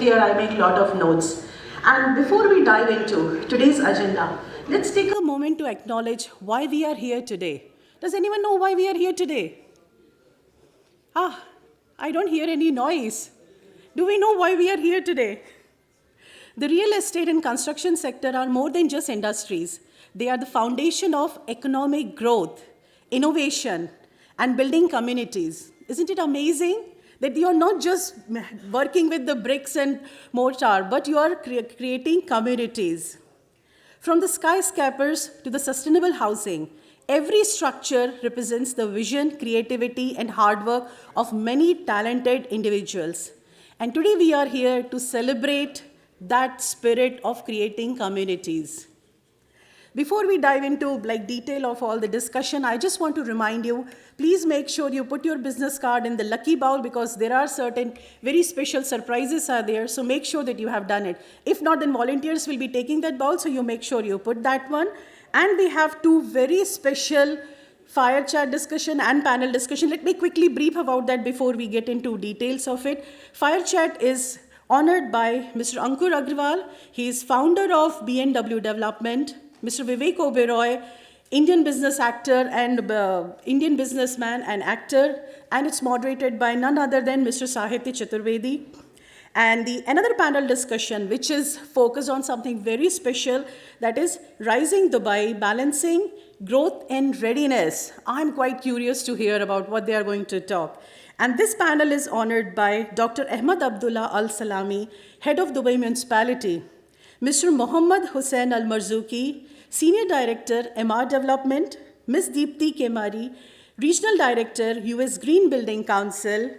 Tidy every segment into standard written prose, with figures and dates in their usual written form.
here I make a lot of notes. And before we dive into today's agenda, let's take a moment to acknowledge why we are here today. Does anyone know why we are here today? I don't hear any noise. Do we know why we are here today? The real estate and construction sector are more than just industries. They are the foundation of economic growth, innovation, and building communities. Isn't it amazing that you are not just working with the bricks and mortar, but you are creating communities? From the skyscrapers to the sustainable housing, every structure represents the vision, creativity, and hard work of many talented individuals. And today we are here to celebrate that spirit of creating communities. Before we dive into detail of all the discussion, I just want to remind you, please make sure you put your business card in the lucky bowl because there are certain very special surprises are there. So make sure that you have done it. If not, then volunteers will be taking that bowl. So you make sure you put that one. And we have two very special fire chat discussion and panel discussion. Let me quickly brief about that before we get into details of it. Fire chat is honored by Mr. Ankur Agrawal. He is founder of B&W Development. Mr. Vivek Oberoi, Indian business actor and Indian businessman and actor, and it's moderated by none other than Mr. Sahitya Chaturvedi. And another panel discussion, which is focused on something very special, that is Rising Dubai, Balancing Growth and Readiness. I'm quite curious to hear about what they are going to talk. And this panel is honored by Dr. Ahmad Abdullah Al Salami, Head of Dubai Municipality, Mr. Mohammad Hussain Al Marzuki, Senior Director, MR Development, Ms. Deepti Kemari, Regional Director, US Green Building Council,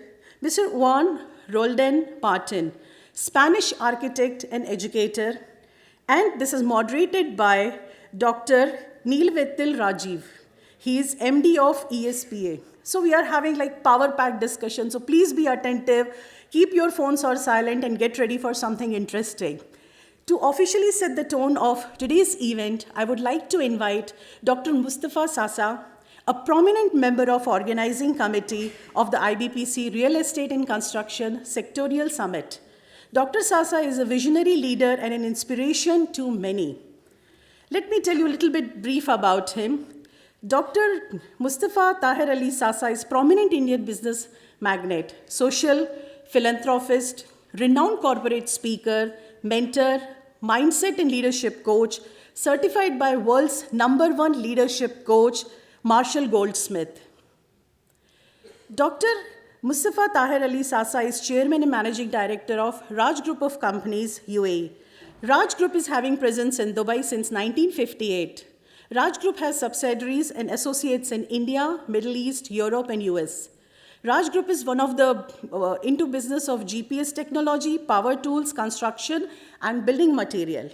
Mr. Juan Roldan Martin, Spanish architect and educator, and this is moderated by Dr. Neelvettil Rajiv. He is MD of ESPA. So we are having power-packed discussion, so please be attentive, keep your phones on silent and get ready for something interesting. To officially set the tone of today's event, I would like to invite Dr. Mustafa Sasa, a prominent member of organizing committee of the IBPC Real Estate and Construction Sectorial Summit. Dr. Sasa is a visionary leader and an inspiration to many. Let me tell you a little bit brief about him. Dr. Mustafa Tahir Ali Sasa is prominent Indian business magnate, social philanthropist, renowned corporate speaker, mentor, mindset and leadership coach, certified by world's #1 leadership coach, Marshall Goldsmith. Dr. Mustafa Tahir Ali Sasa is chairman and managing director of Raj Group of Companies, UAE. Raj Group is having presence in Dubai since 1958. Raj Group has subsidiaries and associates in India, Middle East, Europe, and US. Raj Group is one of the into business of GPS technology, power tools, construction, and building material.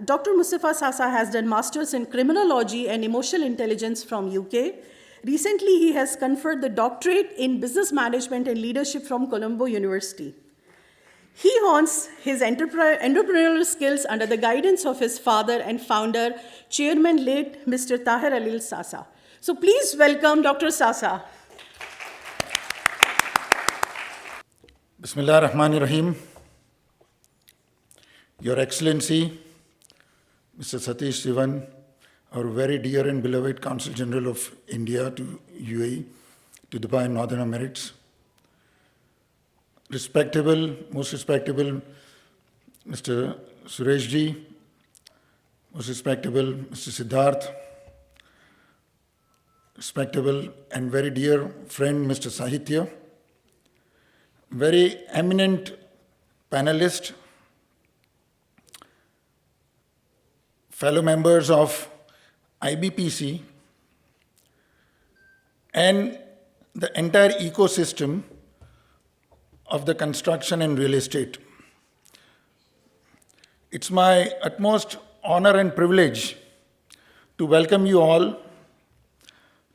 Dr. Mustafa Sasa has done masters in criminology and emotional intelligence from UK. Recently, he has conferred the doctorate in business management and leadership from Colombo University. He hones his entrepreneurial skills under the guidance of his father and founder, Chairman late Mr. Tahir Ali Sasa. So please welcome Dr. Sasa. Bismillah ar-Rahman ar-Rahim. Your Excellency, Mr. Satish Sivan, our very dear and beloved Consul General of India to UAE, to Dubai and Northern Emirates, most respectable Mr. Sureshji, most respectable Mr. Siddharth, respectable and very dear friend Mr. Sahitya, very eminent panelist, fellow members of IBPC, and the entire ecosystem of the construction and real estate. It's my utmost honor and privilege to welcome you all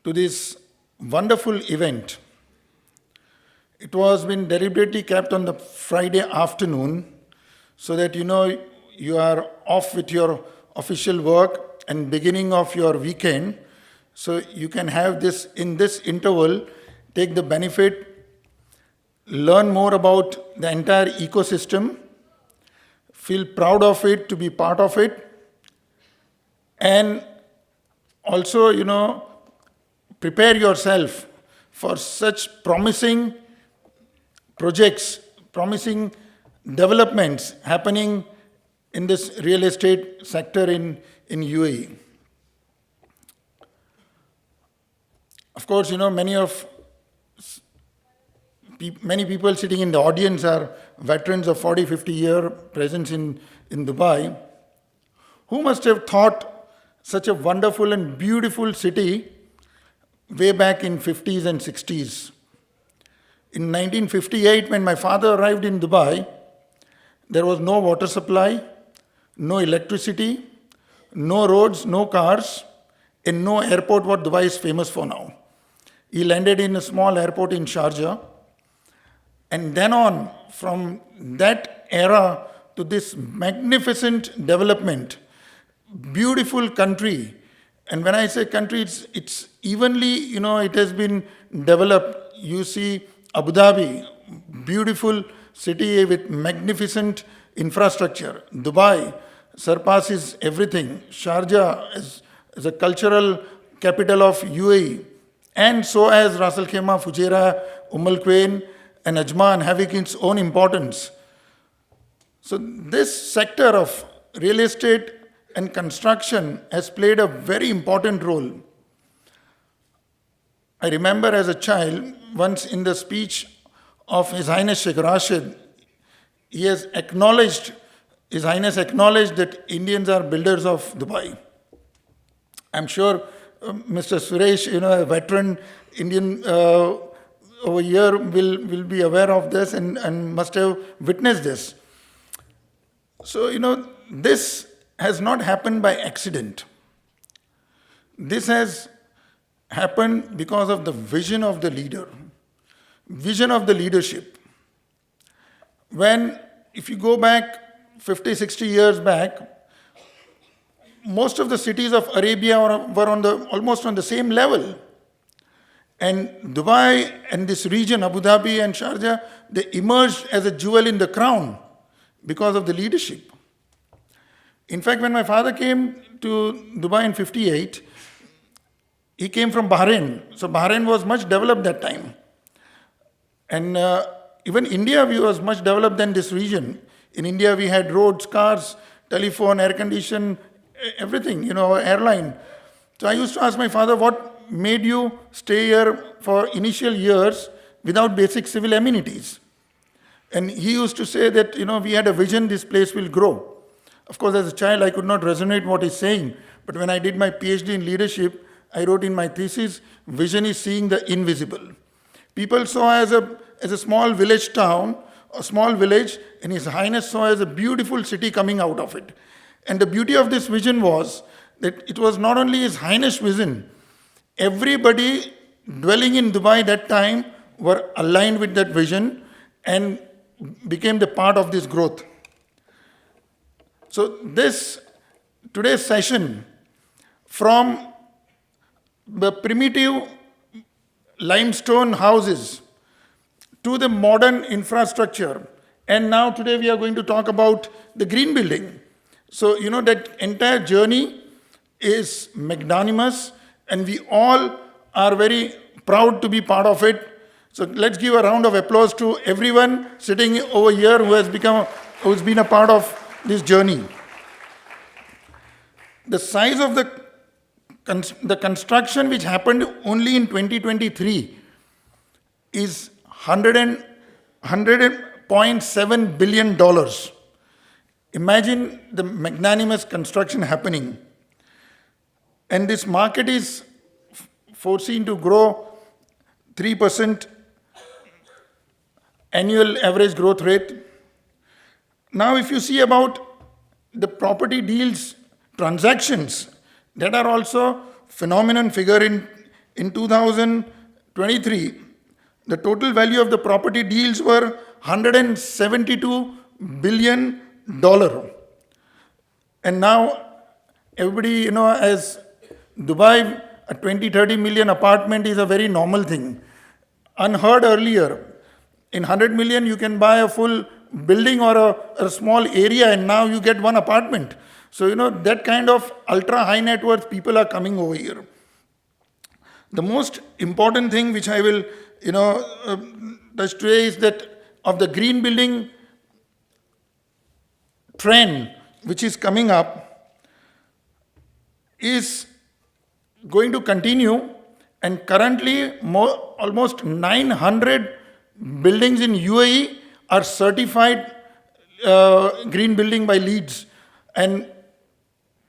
to this wonderful event. It was been deliberately kept on the Friday afternoon so that you are off with your official work and beginning of your weekend, so you can have this in this interval, take the benefit, learn more about the entire ecosystem feel proud of it, to be part of it, and also, prepare yourself for such promising projects, promising developments happening in this real estate sector in UAE. Of course, many people sitting in the audience are veterans of 40, 50-year presence in Dubai, who must have thought such a wonderful and beautiful city way back in 50s and 60s. In 1958, when my father arrived in Dubai, there was no water supply, no electricity, no roads, no cars, and no airport what Dubai is famous for now. He landed in a small airport in Sharjah. And then on, from that era to this magnificent development, beautiful country. And when I say country, it's evenly, it has been developed. You see Abu Dhabi, beautiful city with magnificent infrastructure. Dubai surpasses everything. Sharjah is a cultural capital of UAE. And so as Ras Al Khaimah, Fujairah, Al Quwain, and Ajman having its own importance. So this sector of real estate and construction has played a very important role. I remember as a child, once in the speech of His Highness Sheikh Rashid, His Highness acknowledged that Indians are builders of Dubai. I'm sure Mr. Suresh, a veteran Indian over here will be aware of this and must have witnessed this. So, this has not happened by accident. This has happened because of the vision of the leader, vision of the leadership. If you go back 50, 60 years back, most of the cities of Arabia were almost on the same level. And Dubai and this region, Abu Dhabi and Sharjah, they emerged as a jewel in the crown because of the leadership. In fact, when my father came to Dubai in 58, he came from Bahrain. So Bahrain was much developed that time. And even India was much developed than this region. In India, we had roads, cars, telephone, air condition, everything, airline. So I used to ask my father, what made you stay here for initial years without basic civil amenities? And he used to say that, we had a vision, this place will grow. Of course, as a child, I could not resonate what he's saying. But when I did my PhD in leadership, I wrote in my thesis, vision is seeing the invisible. People saw as a small village town, a small village, and His Highness saw as a beautiful city coming out of it. And the beauty of this vision was that it was not only His Highness' vision, everybody dwelling in Dubai that time were aligned with that vision and became the part of this growth. So today's session, from the primitive limestone houses to the modern infrastructure, and now today we are going to talk about the green building. So, that entire journey is magnanimous, and we all are very proud to be part of it. So let's give a round of applause to everyone sitting over here who's been a part of this journey. The size of the construction which happened only in 2023 is $100.7 billion. Imagine the magnanimous construction happening. And this market is foreseen to grow 3% annual average growth rate. Now, if you see about the property deals transactions, that are also phenomenon figure in 2023. The total value of the property deals were $172 billion. And now everybody, as Dubai, a 20, 30 million apartment is a very normal thing. Unheard earlier. In 100 million, you can buy a full building or a small area, and now you get one apartment. So, that kind of ultra high net worth people are coming over here. The most important thing which I will, touch today is that of the green building trend which is coming up is going to continue, and currently almost 900 buildings in UAE are certified green building by LEEDs. And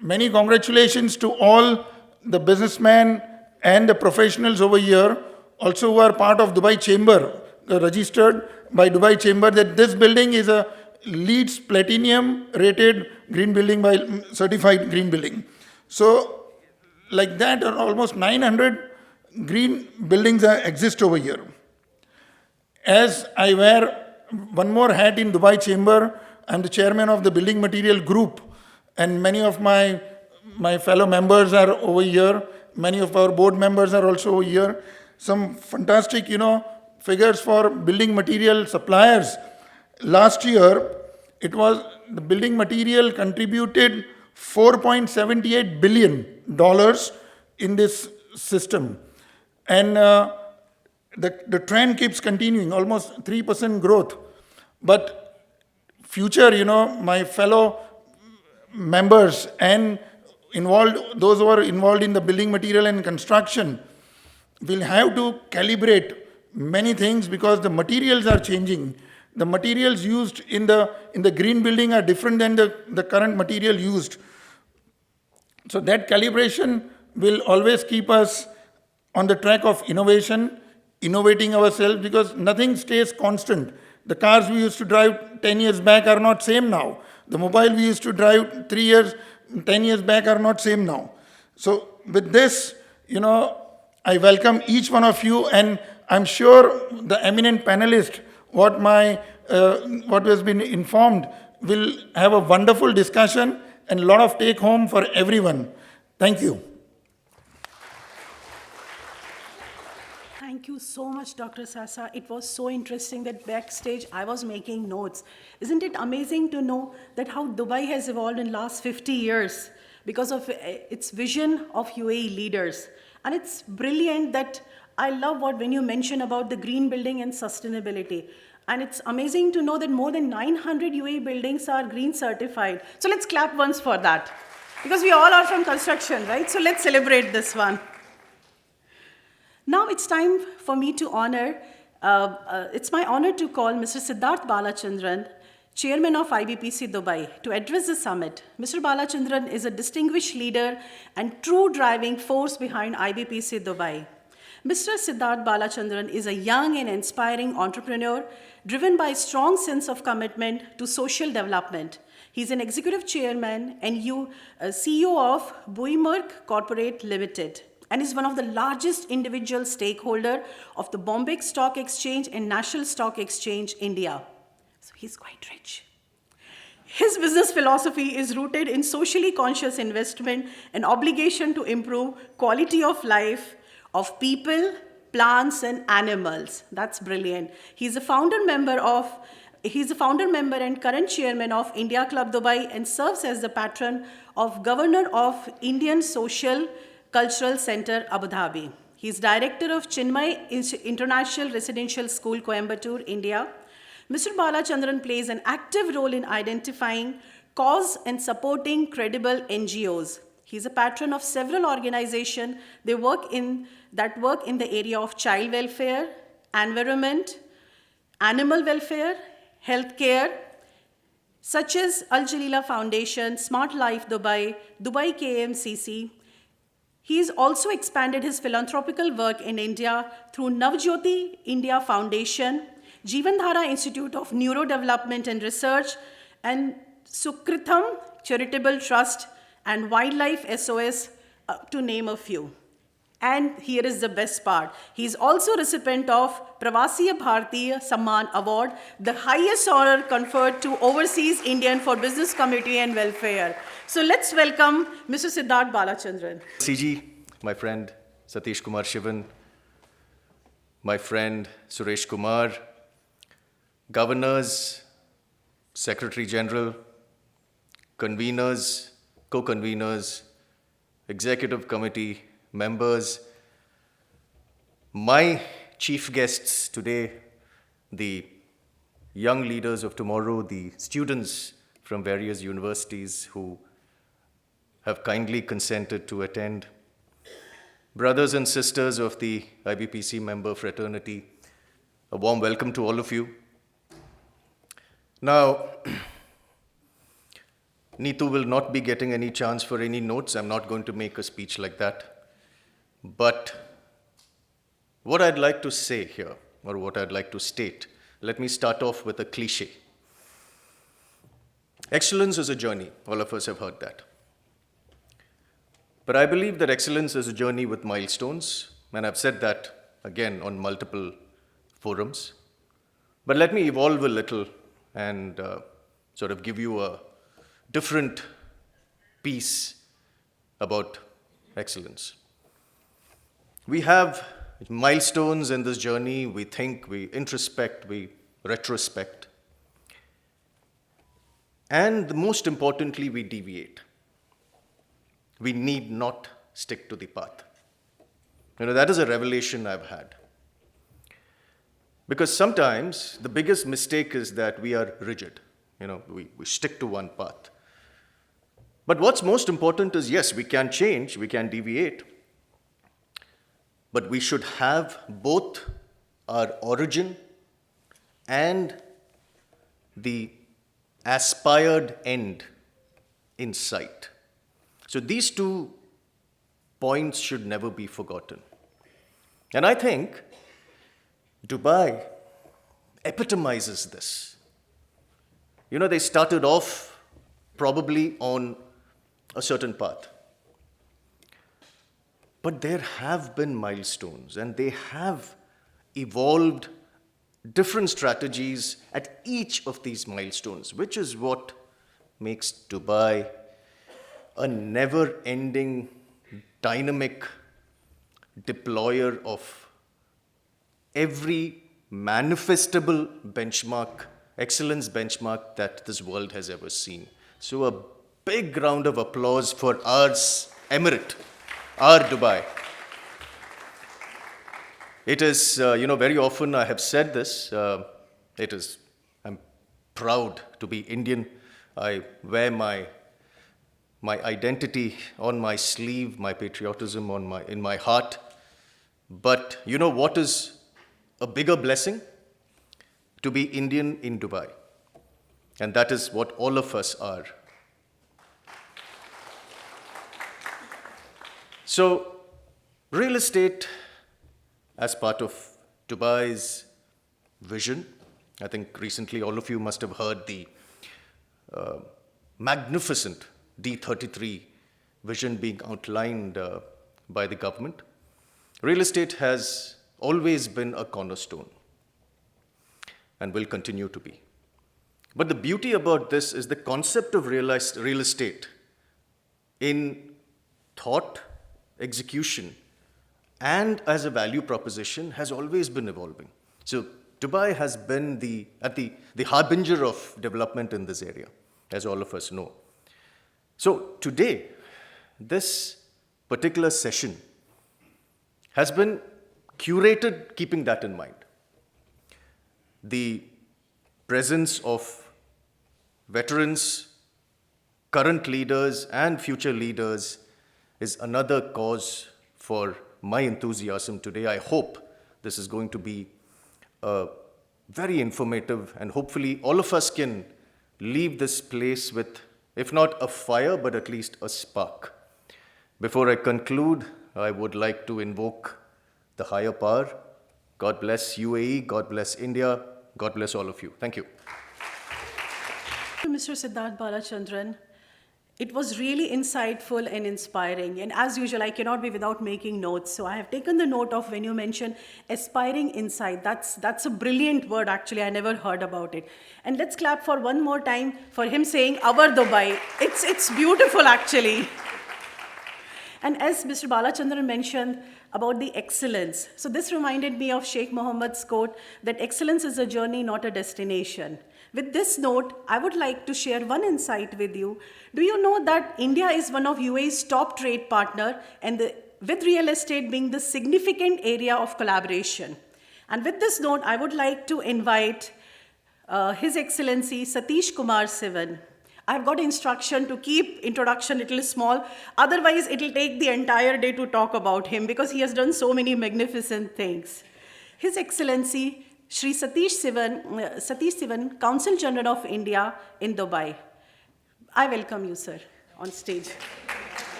many congratulations to all the businessmen and the professionals over here, also who are part of Dubai Chamber, registered by Dubai Chamber, that this building is a LEEDs Platinum rated green building by certified green building. So like that, almost 900 green buildings exist over here. As I wear one more hat in Dubai Chamber, I'm the chairman of the building material group, and many of my fellow members are over here. Many of our board members are also over here. Some fantastic, figures for building material suppliers. Last year, it was the building material contributed $4.78 billion in this system. And the trend keeps continuing, almost 3% growth. But future, my fellow members and those who are involved in the building material and construction will have to calibrate many things, because the materials are changing. The materials used in the green building are different than the current material used. So that calibration will always keep us on the track of innovating ourselves, because nothing stays constant. The cars we used to drive 10 years back are not same now. The mobile we used to drive 10 years back are not same now. So with this, I welcome each one of you, and I'm sure the eminent panelist, what has been informed, will have a wonderful discussion and a lot of take home for everyone. Thank you. Thank you so much, Dr. Sasa. It was so interesting that backstage I was making notes. Isn't it amazing to know that how Dubai has evolved in last 50 years because of its vision of UAE leaders? And it's brilliant that I love when you mention about the green building and sustainability. And it's amazing to know that more than 900 UAE buildings are green certified. So let's clap once for that. Because we all are from construction, right? So let's celebrate this one. Now it's time for me to it's my honor to call Mr. Siddharth Balachandran, Chairman of IBPC Dubai, to address the summit. Mr. Balachandran is a distinguished leader and true driving force behind IBPC Dubai. Mr. Siddharth Balachandran is a young and inspiring entrepreneur driven by a strong sense of commitment to social development. He's an executive chairman and CEO of Buimerk Corporate Limited, and is one of the largest individual stakeholder of the Bombay Stock Exchange and National Stock Exchange, India. So he's quite rich. His business philosophy is rooted in socially conscious investment and obligation to improve quality of life of people, plants, and animals. That's brilliant. He's a founder member and current chairman of India Club Dubai, and serves as the patron of Governor of Indian Social Cultural Center, Abu Dhabi. He's director of Chinmay International Residential School, Coimbatore, India. Mr. Balachandran plays an active role in identifying cause and supporting credible NGOs. He's a patron of several organizations that work in the area of child welfare, environment, animal welfare, healthcare, such as Al Jalila Foundation, Smart Life Dubai, Dubai KMCC. He's also expanded his philanthropical work in India through Navjyoti India Foundation, Jeevandhara Institute of Neurodevelopment and Research, and Sukritam Charitable Trust and Wildlife SOS, to name a few. And here is the best part. He's also recipient of Pravasiya Bharatiya Samman Award, the highest honor conferred to overseas Indian for business community and welfare. So let's welcome Mr. Siddharth Balachandran. CG, my friend Satish Kumar Shivan, my friend Suresh Kumar, governors, Secretary General, conveners, co-conveners, executive committee members, my chief guests today, the young leaders of tomorrow, the students from various universities who have kindly consented to attend, brothers and sisters of the IBPC member fraternity, a warm welcome to all of you. Now, Neetu will not be getting any chance for any notes. I'm not going to make a speech like that. But what I'd like to say here, or what I'd like to state, let me start off with a cliche. Excellence is a journey. All of us have heard that. But I believe that excellence is a journey with milestones, and I've said that again on multiple forums. But let me evolve a little and sort of give you a different piece about excellence. We have milestones in this journey. We think, we introspect, we retrospect. And most importantly, we deviate. We need not stick to the path. That is a revelation I've had. Because sometimes the biggest mistake is that we are rigid. We stick to one path. But what's most important is, yes, we can change, we can deviate, but we should have both our origin and the aspired end in sight. So these 2 points should never be forgotten. And I think Dubai epitomizes this. They started off probably on a certain path. But there have been milestones, and they have evolved different strategies at each of these milestones, which is what makes Dubai a never-ending, dynamic deployer of every manifestable benchmark, excellence benchmark that this world has ever seen. So a big round of applause for our emirate, our Dubai. It is, very often I have said this, I'm proud to be Indian. I wear my identity on my sleeve, my patriotism in my heart. But what is a bigger blessing? To be Indian in Dubai. And that is what all of us are. So, real estate as part of Dubai's vision. I think recently all of you must have heard the magnificent D33 vision being outlined by the government. Real estate has always been a cornerstone and will continue to be. But the beauty about this is the concept of real estate in thought, execution, and as a value proposition has always been evolving. So Dubai has been the harbinger of development in this area, as all of us know. So today, this particular session has been curated keeping that in mind. The presence of veterans, current leaders, and future leaders is another cause for my enthusiasm today. I hope this is going to be very informative, and hopefully all of us can leave this place with, if not a fire, but at least a spark. Before I conclude, I would like to invoke the higher power. God bless UAE, God bless India, God bless all of you. Thank you. Mr. Siddharth Balachandran, it was really insightful and inspiring. And as usual, I cannot be without making notes. So I have taken the note of when you mention aspiring insight. That's a brilliant word, actually. I never heard about it. And let's clap for one more time for him saying our Dubai. It's beautiful, actually. And as Mr. Balachandran mentioned about the excellence, so this reminded me of Sheikh Mohammed's quote that excellence is a journey, not a destination. With this note, I would like to share one insight with you. Do you know that India is one of UAE's top trade partner and with real estate being the significant area of collaboration? And with this note, I would like to invite His Excellency Satish Kumar Sivan. I've got instruction to keep introduction a little small. Otherwise, it'll take the entire day to talk about him because he has done so many magnificent things. His Excellency Shri Satish Sivan, Consul General of India in Dubai. I welcome you, sir, on stage.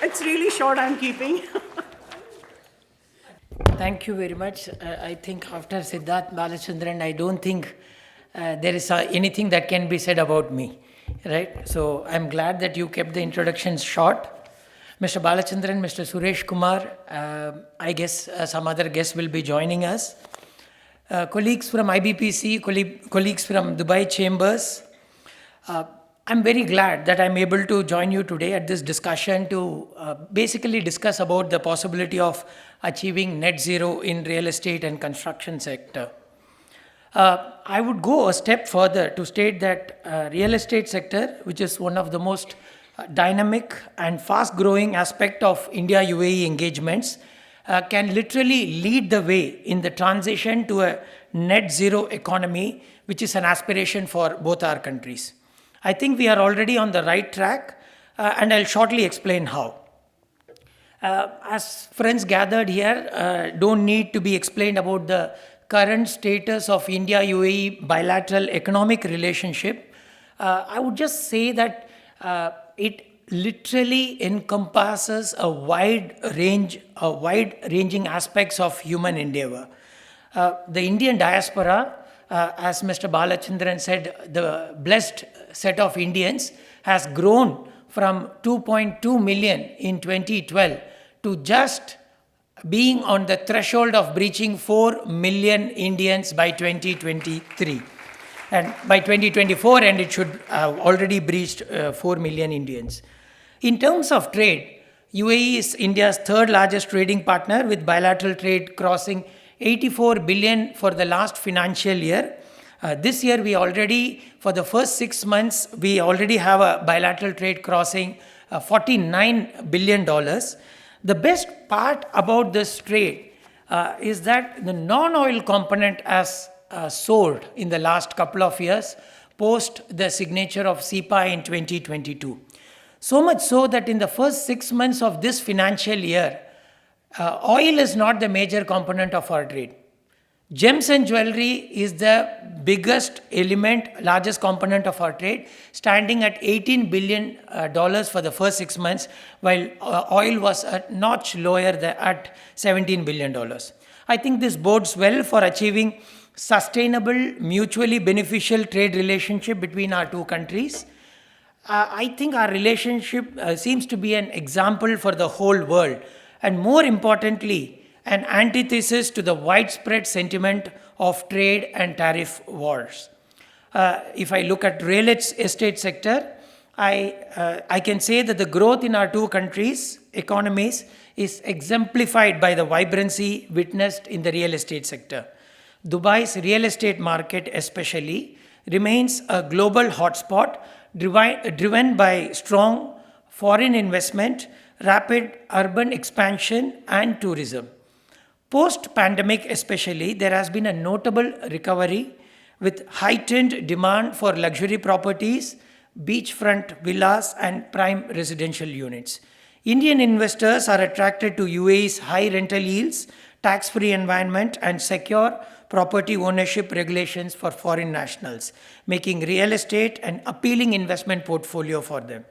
It's really short, I'm keeping. Thank you very much. I think after Siddharth Balachandran, I don't think there is anything that can be said about me, right? So I'm glad that you kept the introductions short. Mr. Balachandran, Mr. Suresh Kumar, I guess some other guests will be joining us. Colleagues from IBPC, colleagues from Dubai Chambers, I'm very glad that I'm able to join you today at this discussion to basically discuss about the possibility of achieving net zero in real estate and construction sector. I would go a step further to state that real estate sector, which is one of the most dynamic and fast growing aspect of India-UAE engagements, can literally lead the way in the transition to a net zero economy, which is an aspiration for both our countries. I think we are already on the right track, and I'll shortly explain how. As friends gathered here, don't need to be explained about the current status of India-UAE bilateral economic relationship. I would just say that it literally encompasses a wide-ranging aspects of human endeavor. The Indian diaspora, as Mr. Balachandran said, the blessed set of Indians has grown from 2.2 million in 2012 to just being on the threshold of breaching 4 million Indians by 2023. And by 2024, and it should have already breached 4 million Indians. In terms of trade, UAE is India's third largest trading partner with bilateral trade crossing 84 billion for the last financial year. This year, we already, for the first 6 months, we already have a bilateral trade crossing $49 billion. The best part about this trade is that the non-oil component has soared in the last couple of years post the signature of CEPA in 2022. So much so that in the first 6 months of this financial year, oil is not the major component of our trade. Gems and jewelry is the biggest element, largest component of our trade, standing at $18 billion for the first 6 months, while oil was a notch lower at $17 billion. I think this bodes well for achieving sustainable, mutually beneficial trade relationship between our two countries. I think our relationship seems to be an example for the whole world, and more importantly, an antithesis to the widespread sentiment of trade and tariff wars. If I look at real estate sector, I can say that the growth in our two countries' economies is exemplified by the vibrancy witnessed in the real estate sector. Dubai's real estate market especially remains a global hotspot driven by strong foreign investment, rapid urban expansion and tourism. Post-pandemic especially, there has been a notable recovery with heightened demand for luxury properties, beachfront villas and prime residential units. Indian investors are attracted to UAE's high rental yields, tax-free environment and secure property ownership regulations for foreign nationals, making real estate an appealing investment portfolio for them.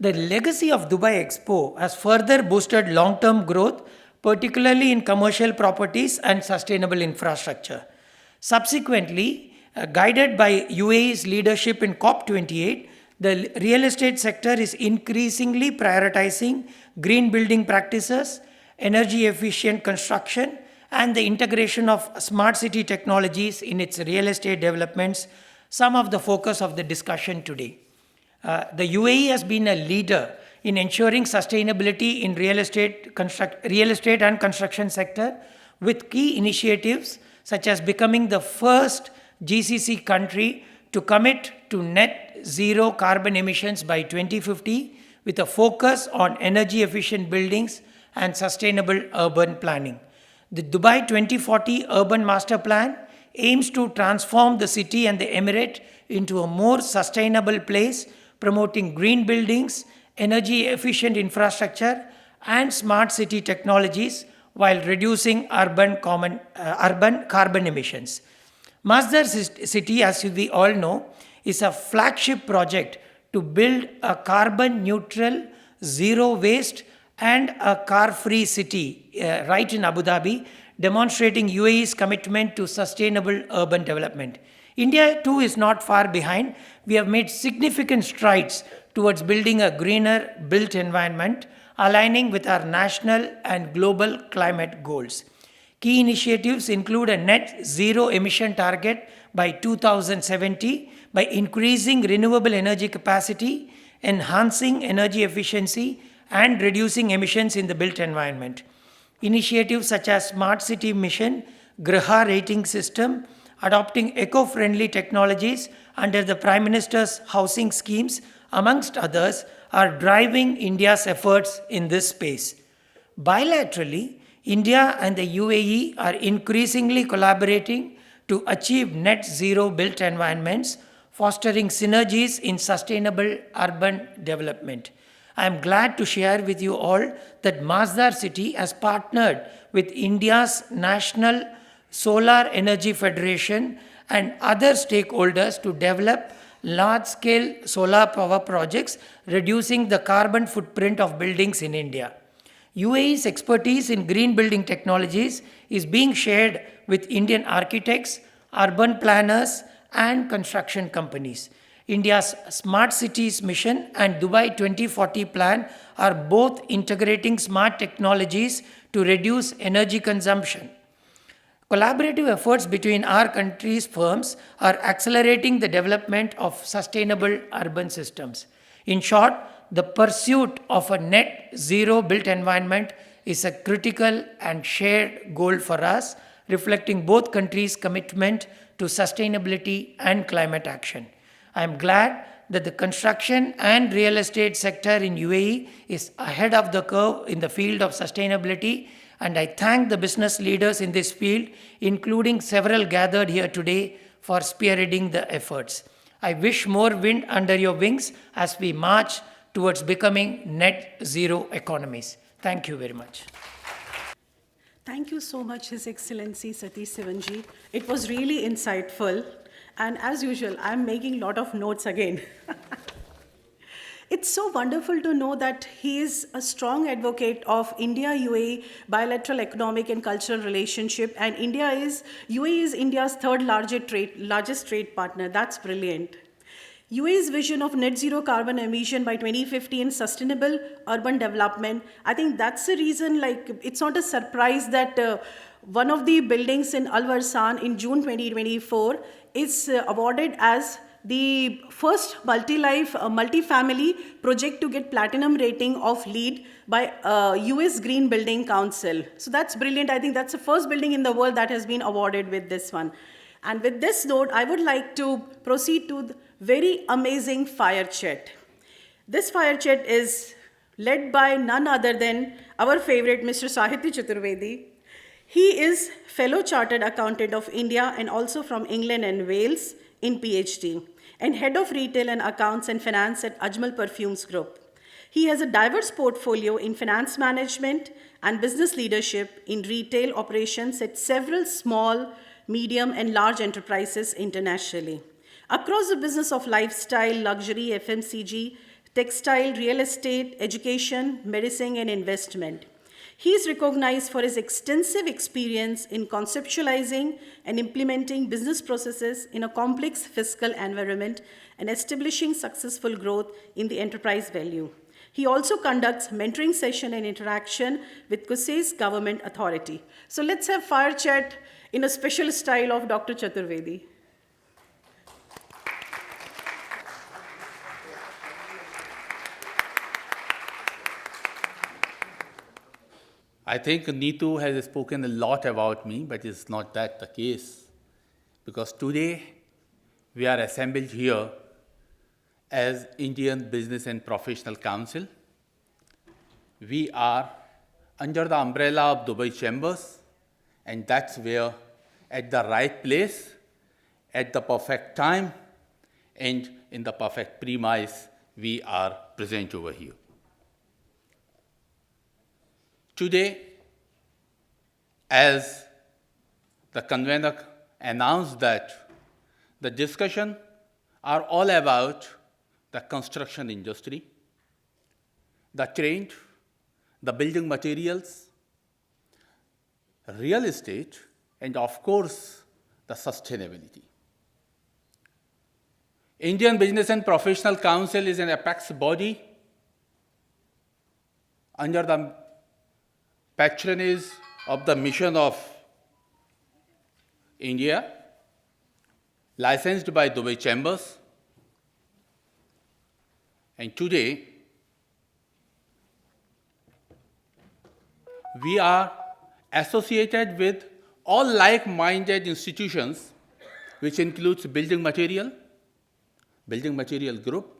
The legacy of Dubai Expo has further boosted long-term growth, particularly in commercial properties and sustainable infrastructure. Subsequently, guided by UAE's leadership in COP28, the real estate sector is increasingly prioritizing green building practices, energy efficient construction, and the integration of smart city technologies in its real estate developments, some of the focus of the discussion today. The UAE has been a leader in ensuring sustainability in real estate and construction sector with key initiatives such as becoming the first GCC country to commit to net zero carbon emissions by 2050 with a focus on energy efficient buildings and sustainable urban planning. The Dubai 2040 Urban Master Plan aims to transform the city and the emirate into a more sustainable place, promoting green buildings, energy efficient infrastructure, and smart city technologies while reducing urban carbon emissions. Masdar City, as we all know, is a flagship project to build a carbon neutral, zero waste, and a car free city right in Abu Dhabi, demonstrating UAE's commitment to sustainable urban development. India, too, is not far behind. We have made significant strides towards building a greener built environment, aligning with our national and global climate goals. Key initiatives include a net zero emission target by 2070 by increasing renewable energy capacity, enhancing energy efficiency, and reducing emissions in the built environment. Initiatives such as Smart City Mission, Griha rating system, adopting eco-friendly technologies under the Prime Minister's housing schemes, amongst others, are driving India's efforts in this space. Bilaterally, India and the UAE are increasingly collaborating to achieve net zero built environments, fostering synergies in sustainable urban development. I am glad to share with you all that Masdar City has partnered with India's National Solar Energy Federation and other stakeholders to develop large-scale solar power projects, reducing the carbon footprint of buildings in India. UAE's expertise in green building technologies is being shared with Indian architects, urban planners, and construction companies. India's Smart Cities mission and Dubai 2040 plan are both integrating smart technologies to reduce energy consumption. Collaborative efforts between our country's firms are accelerating the development of sustainable urban systems. In short, the pursuit of a net zero built environment is a critical and shared goal for us, reflecting both countries' commitment to sustainability and climate action. I am glad that the construction and real estate sector in UAE is ahead of the curve in the field of sustainability, and I thank the business leaders in this field, including several gathered here today, for spearheading the efforts. I wish more wind under your wings as we march towards becoming net zero economies. Thank you very much. Thank you so much, His Excellency Satish Sivanji. It was really insightful. And as usual, I'm making a lot of notes again. It's so wonderful to know that he is a strong advocate of India-UAE bilateral economic and cultural relationship, and UAE is India's third largest trade partner. That's brilliant. UAE's vision of net zero carbon emission by 2050 and sustainable urban development, I think that's the reason, it's not a surprise that one of the buildings in Al Warsan in June 2024 is awarded as the first multi-family project to get platinum rating of LEED by US Green Building Council. So that's brilliant. I think that's the first building in the world that has been awarded with this one. And with this note, I would like to proceed to the very amazing fire chat. This fire chat is led by none other than our favorite Mr. Sahitya Chaturvedi. He is fellow Chartered Accountant of India and also from England and Wales in PhD, and Head of Retail and Accounts and Finance at Ajmal Perfumes Group. He has a diverse portfolio in finance management and business leadership in retail operations at several small, medium, and large enterprises internationally. Across the business of lifestyle, luxury, FMCG, textile, real estate, education, medicine, and investment. He is recognized for his extensive experience in conceptualizing and implementing business processes in a complex fiscal environment and establishing successful growth in the enterprise value. He also conducts mentoring session and interaction with Kusa's government authority. So let's have fire chat in a special style of Dr. Chaturvedi. I think Neetu has spoken a lot about me, but it's not that the case. because today we are assembled here as Indian Business and Professional Council. We are under the umbrella of Dubai Chambers, and that's where, at the right place, at the perfect time, and in the perfect premise, we are present over here. Today, as the convener announced, that the discussion are all about the construction industry, the trend, the building materials, real estate, and of course, the sustainability. Indian Business and Professional Council is an apex body under the patronage of the mission of India, licensed by Dubai Chambers. And today, we are associated with all like-minded institutions, which includes building material group.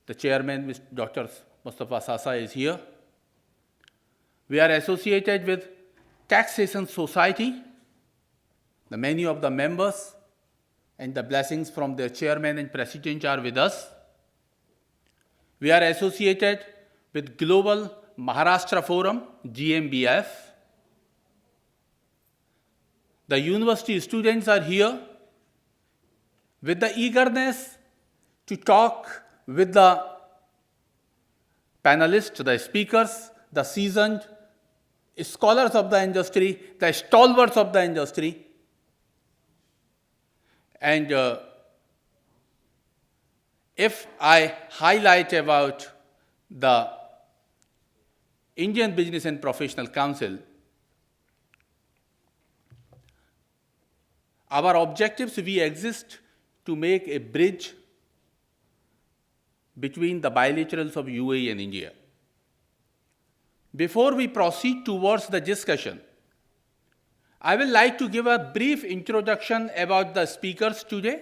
The chairman, Dr. Mustafa Sasa, is here. We are associated with Taxation Society. The many of the members and the blessings from their chairman and president are with us. We are associated with Global Maharashtra Forum, GMBF. The university students are here with the eagerness to talk with the panelists, the speakers, the seasoned scholars of the industry, the stalwarts of the industry. And if I highlight about the Indian Business and Professional Council, our objectives, we exist to make a bridge between the bilaterals of UAE and India. Before we proceed towards the discussion, I would like to give a brief introduction about the speakers today.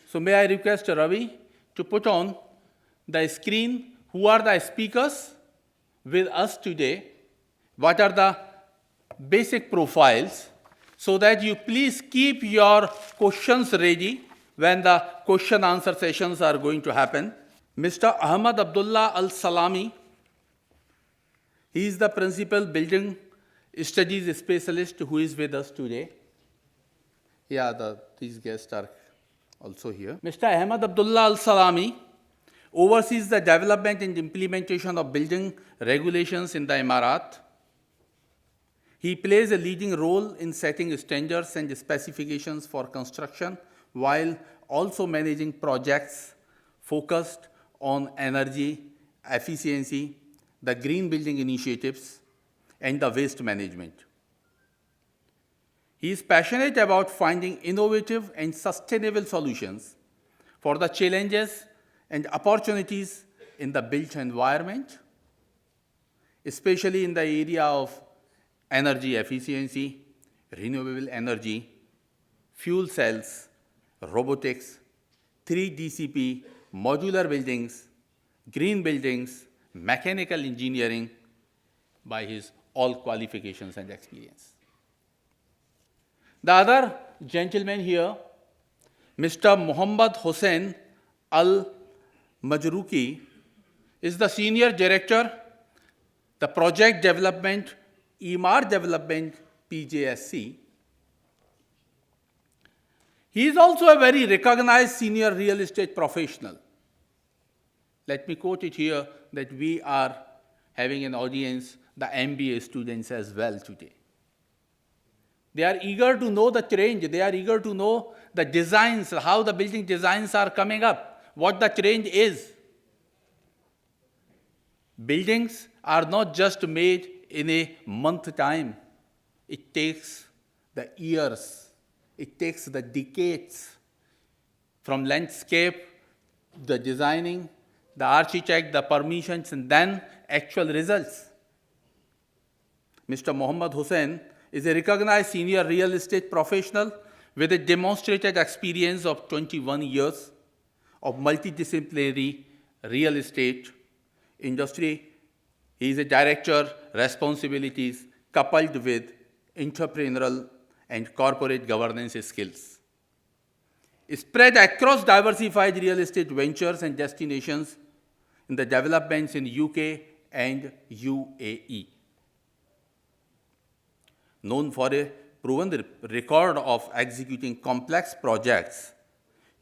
So may I request Ravi to put on the screen who are the speakers with us today, what are the basic profiles, so that you please keep your questions ready when the question answer sessions are going to happen. Mr. Ahmad Abdullah Al Salami, he is the principal building studies specialist who is with us today. Yeah, these guests are also here. Mr. Ahmad Abdullah Al Salami oversees the development and implementation of building regulations in the Emirat. He plays a leading role in setting standards and specifications for construction, while also managing projects focused on energy efficiency, the green building initiatives, and the waste management. He is passionate about finding innovative and sustainable solutions for the challenges and opportunities in the built environment, especially in the area of energy efficiency, renewable energy, fuel cells, robotics, 3DCP, modular buildings, green buildings, mechanical engineering, by his all qualifications and experience. The other gentleman here, Mr. Muhammad Hussain Al Majruki, is the Senior Director, the Project Development, EMAR Development, PJSC. He is also a very recognized senior real estate professional. Let me quote it here that we are having an audience, the MBA students as well today. They are eager to know the trend. They are eager to know the designs, how the building designs are coming up, what the trend is. Buildings are not just made in a month time. It takes the years. It takes the decades from landscape, the designing, the architect, the permissions, and then actual results. Mr. Muhammad Hussain is a recognized senior real estate professional with a demonstrated experience of 21 years of multidisciplinary real estate industry. He is a director, responsibilities coupled with entrepreneurial and corporate governance skills. Spread across diversified real estate ventures and destinations in the developments in UK and UAE. Known for a proven record of executing complex projects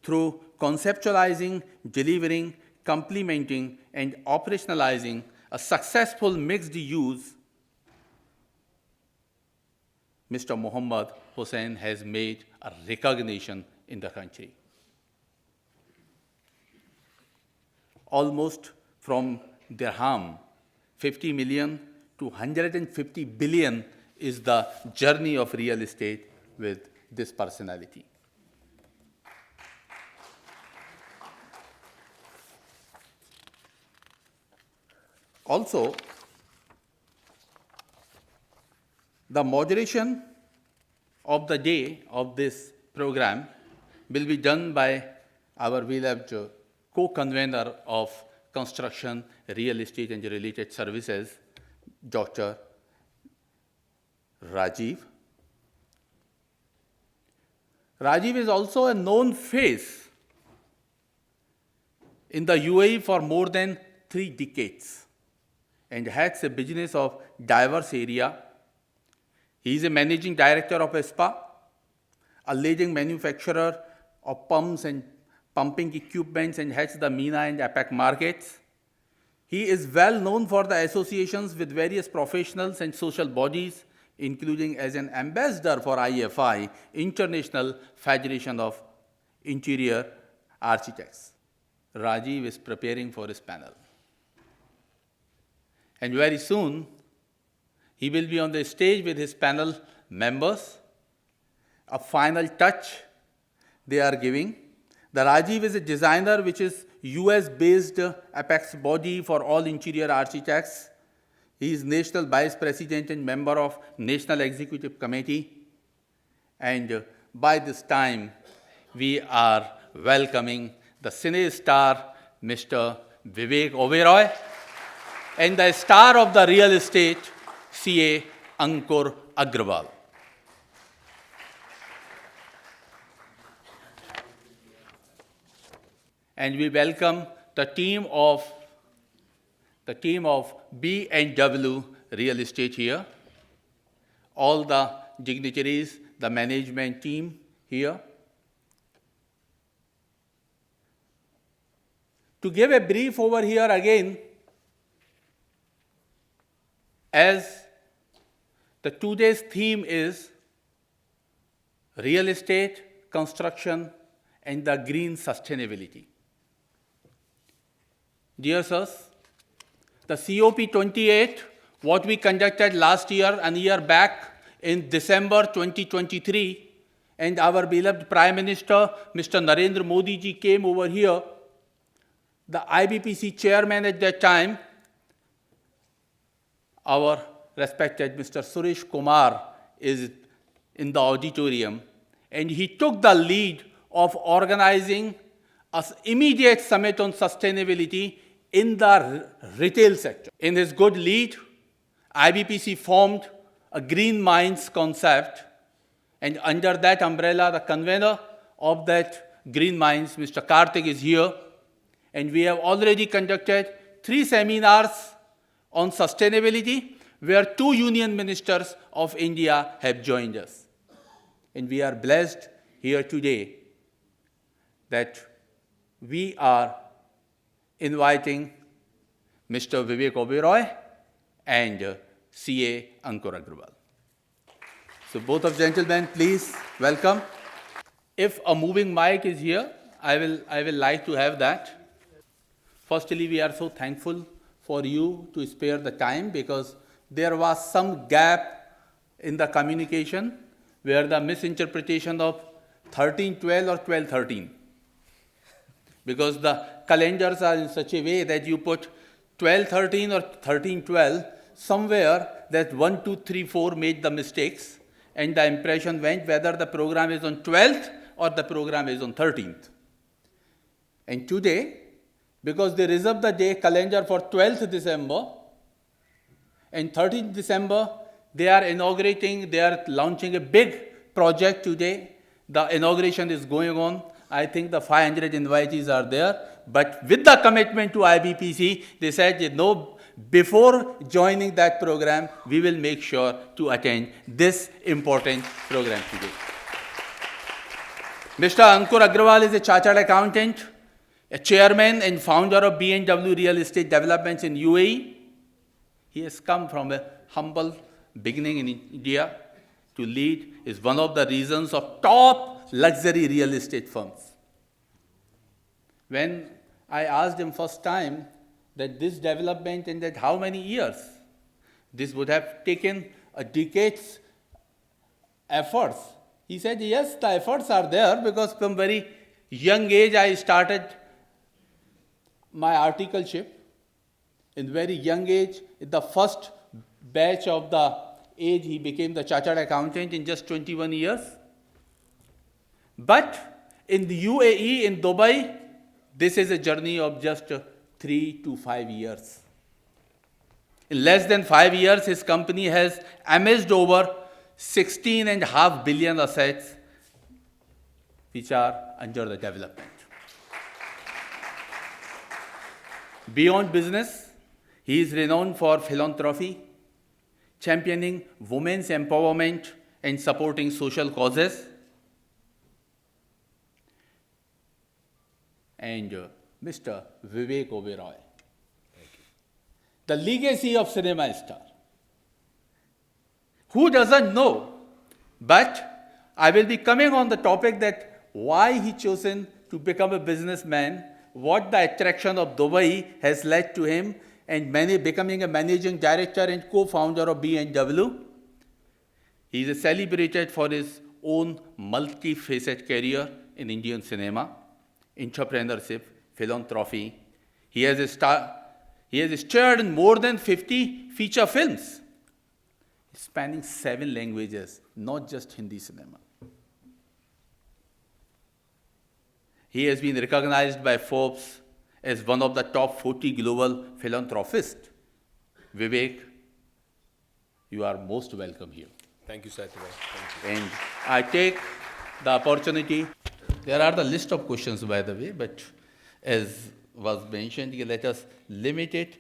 through conceptualizing, delivering, complementing, and operationalizing a successful mixed use, Mr. Mohammad Hussain has made a recognition in the country. Almost from dirham, 50 million to 150 billion is the journey of real estate with this personality. Also, the moderation of the day of this program will be done by our beloved co-convener of construction, real estate, and related services, Dr. Rajiv. Rajiv is also a known face in the UAE for more than 3 decades and has a business of diverse area. He is a managing director of a spa, a leading manufacturer of pumps and pumping equipments, and heads the MENA and APAC markets. He is well known for the associations with various professionals and social bodies, including as an ambassador for IFI, International Federation of Interior Architects. Rajiv is preparing for his panel. And very soon, he will be on the stage with his panel members. A final touch they are giving. The Rajiv is a designer which is US-based apex body for all interior architects. He is National Vice President and member of National Executive Committee. And by this time, we are welcoming the cine star, Mr. Vivek Oberoi, and the star of the real estate, CA Ankur Agrawal. And we welcome the team of B&W Real Estate here, all the dignitaries, the management team here. To give a brief over here again, as the today's theme is real estate, construction, and the green sustainability. Dear sirs, the COP28, what we conducted last year and year back in December 2023, and our beloved Prime Minister, Mr. Narendra Modi ji, came over here. The IBPC chairman at that time, our respected Mr. Suresh Kumar, is in the auditorium, and he took the lead of organizing an immediate summit on sustainability in the retail sector. In his good lead, IBPC formed a green mines concept, and under that umbrella, the convener of that green mines, Mr. Karthik, is here, and we have already conducted 3 seminars on sustainability, where 2 union ministers of India have joined us. And we are blessed here today that we are inviting Mr. Vivek Oberoi and CA Ankur Agrawal. So both of gentlemen, please welcome. If a moving mic is here, I will like to have that. Firstly, we are so thankful for you to spare the time, because there was some gap in the communication where the misinterpretation of 1312 or 1213. Because the calendars are in such a way that you put 1213 or 1312, somewhere that 1, 2, 3, 4 made the mistakes. and the impression went whether the program is on 12th or the program is on 13th. And today, because they reserved the day calendar for 12th December, and 13th December, they are launching a big project today. The inauguration is going on. I think the 500 invitees are there. But with the commitment to IBPC, they said, no, before joining that program, we will make sure to attend this important program today. Mr. Ankur Agrawal is a chartered accountant, a chairman and founder of B&W Real Estate Developments in UAE. He has come from a humble beginning in India to lead, is one of the reasons of top luxury real estate firms. When I asked him first time that this development in that how many years, this would have taken a decade's efforts. He said, yes, the efforts are there because from very young age I started my articleship. In very young age, in the first batch of the age, he became the chartered accountant in just 21 years. But in the UAE, in Dubai, this is a journey of just 3 to 5 years. In less than 5 years, his company has amassed over 16.5 billion assets which are under the development. Beyond business, he is renowned for philanthropy, championing women's empowerment and supporting social causes. And Mr. Vivek Oberoi, the legacy of cinema star. Who doesn't know? But I will be coming on the topic that why he chosen to become a businessman, what the attraction of Dubai has led to him, and becoming a managing director and co-founder of B&W. He is celebrated for his own multi-facet career in Indian cinema, entrepreneurship, philanthropy. He has starred in more than 50 feature films, spanning 7 languages, not just Hindi cinema. He has been recognized by Forbes as one of the top 40 global philanthropists. Vivek, you are most welcome here. Thank you, Satyabhai. Thank you. And I take the opportunity. There are the list of questions, by the way, but as was mentioned, let us limit it.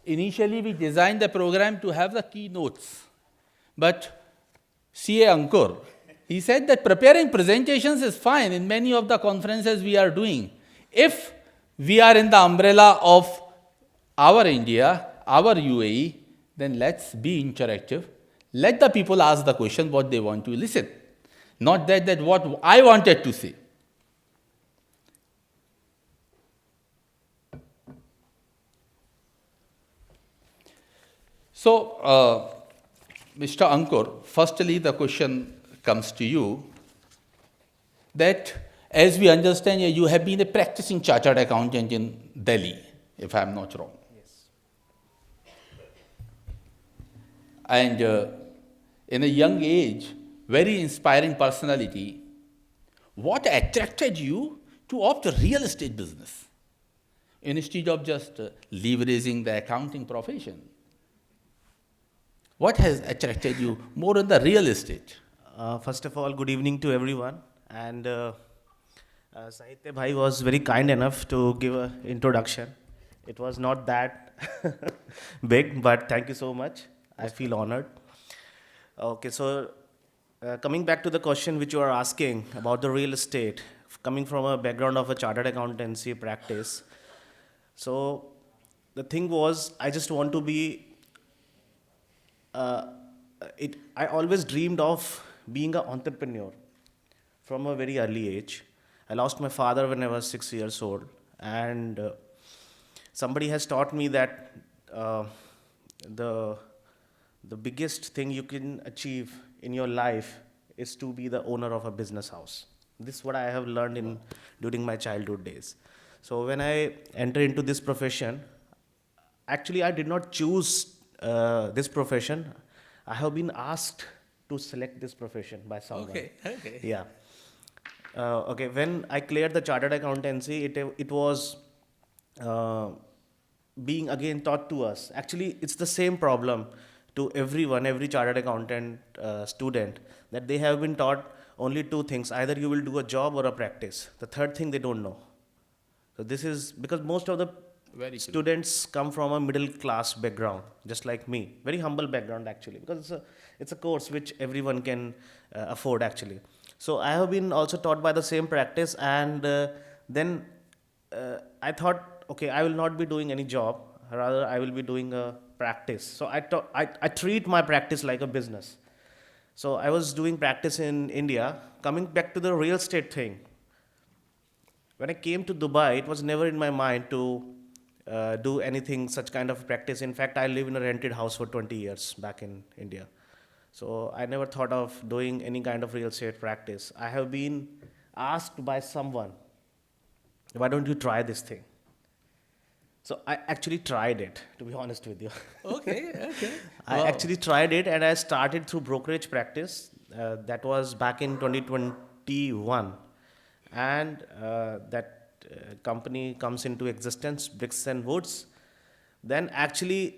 Initially we designed the program to have the keynotes, but CA Ankur, he said that preparing presentations is fine in many of the conferences we are doing. If we are in the umbrella of our India, our UAE, then let's be interactive. Let the people ask the question what they want to listen, not that what I wanted to say. So, Mr. Ankur, firstly the question comes to you that as we understand, you have been a practicing chartered accountant in Delhi, if I am not wrong. Yes. And in a young age, very inspiring personality, what attracted you to opt a real estate business instead of just leveraging the accounting profession? What has attracted you more in the real estate? First of all, good evening to everyone. And Sahitya Bhai was very kind enough to give an introduction. It was not that big, but thank you so much. I feel honored. Okay, so coming back to the question which you are asking about the real estate, coming from a background of a chartered accountancy practice. So the thing was, I just want to be, I always dreamed of being an entrepreneur from a very early age. I lost my father when I was 6 years old, and somebody has taught me that the biggest thing you can achieve in your life is to be the owner of a business house. This is what I have learned during my childhood days. So when I entered into this profession, actually I did not choose this profession. I have been asked to select this profession by someone. Okay. Yeah. Okay, when I cleared the chartered accountancy, it was being again taught to us. Actually, it's the same problem to everyone, every chartered accountant student, that they have been taught only two things: either you will do a job or a practice. The third thing they don't know. So this is because most of the Very true. students come from a middle class background, just like me. Very humble background actually, because it's a course which everyone can afford actually. So I have been also taught by the same practice, and then I thought, okay, I will not be doing any job. Rather, I will be doing a practice. So I treat my practice like a business. So I was doing practice in India. Coming back to the real estate thing, when I came to Dubai, it was never in my mind to do anything such kind of practice. In fact, I live in a rented house for 20 years back in India. So I never thought of doing any kind of real estate practice. I have been asked by someone, why don't you try this thing? So I actually tried it, to be honest with you. Okay. I Wow. actually tried it, and I started through brokerage practice. That was back in 2021. And that company comes into existence, Bricks and Woods. Then actually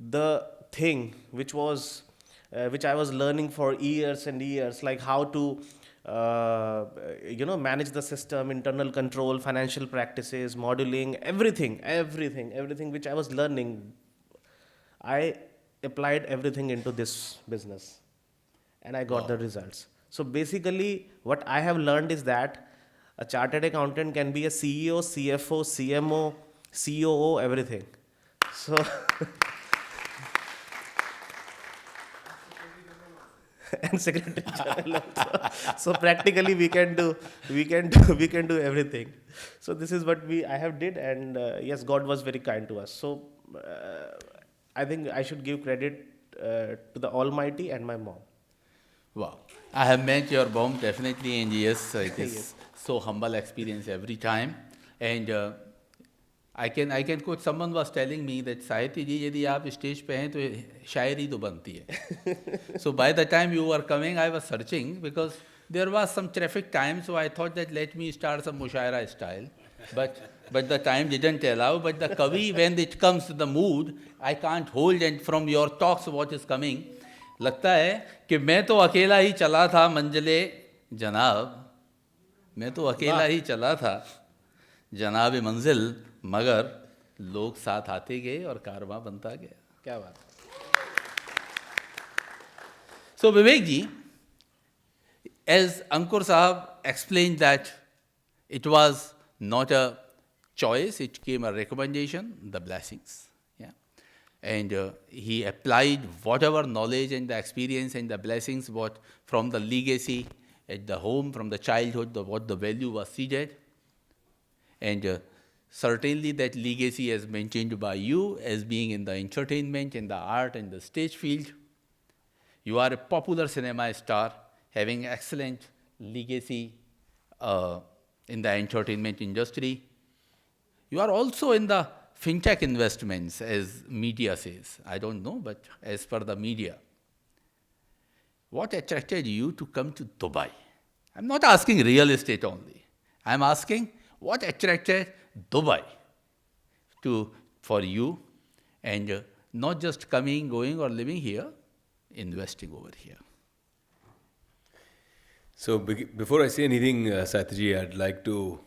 the thing which I was learning for years and years, like how to manage the system, internal control, financial practices, modeling, everything which I was learning, I applied everything into this business, and I got the results. So basically, what I have learned is that a chartered accountant can be a CEO, CFO, CMO, COO, everything. So and secretary general also. So practically we can do everything. So this is what I have did, and yes, God was very kind to us. So I think I should give credit to the Almighty and my mom. Wow. I have met your mom definitely, and yes, it is Yes. so humble experience every time. And I can quote, someone was telling me that साहित्य जी यदि आप stage पे हैं तो शायरी तो बनती है. So by the time you were coming, I was searching because there was some traffic time, so I thought that let me start some mushaira style. But the time didn't allow. But the kavi, when it comes to the mood, I can't hold. And from your talks, what is coming, लगता है कि मैं तो अकेला ही चला था मंजिले जनाब, मैं तो अकेला ही चला था जनाब मंजिल, मगर लोग साथ आते गए और कारवां बनता गया. क्या बात है. So Vivek ji, as Ankur Sahab explained that it was not a choice, it came a recommendation, the blessings. Yeah. And he applied whatever knowledge and the experience and the blessings what from the legacy at the home, from the childhood, what the value was seeded. And certainly that legacy is maintained by you as being in the entertainment, in the art and the stage field. You are a popular cinema star, having excellent legacy in the entertainment industry. You are also in the fintech investments, as media says. I don't know, but as per the media. What attracted you to come to Dubai? I'm not asking real estate only. I'm asking what attracted Dubai for you, and not just coming, going, or living here, investing over here. So before I say anything, Satyji, I'd like to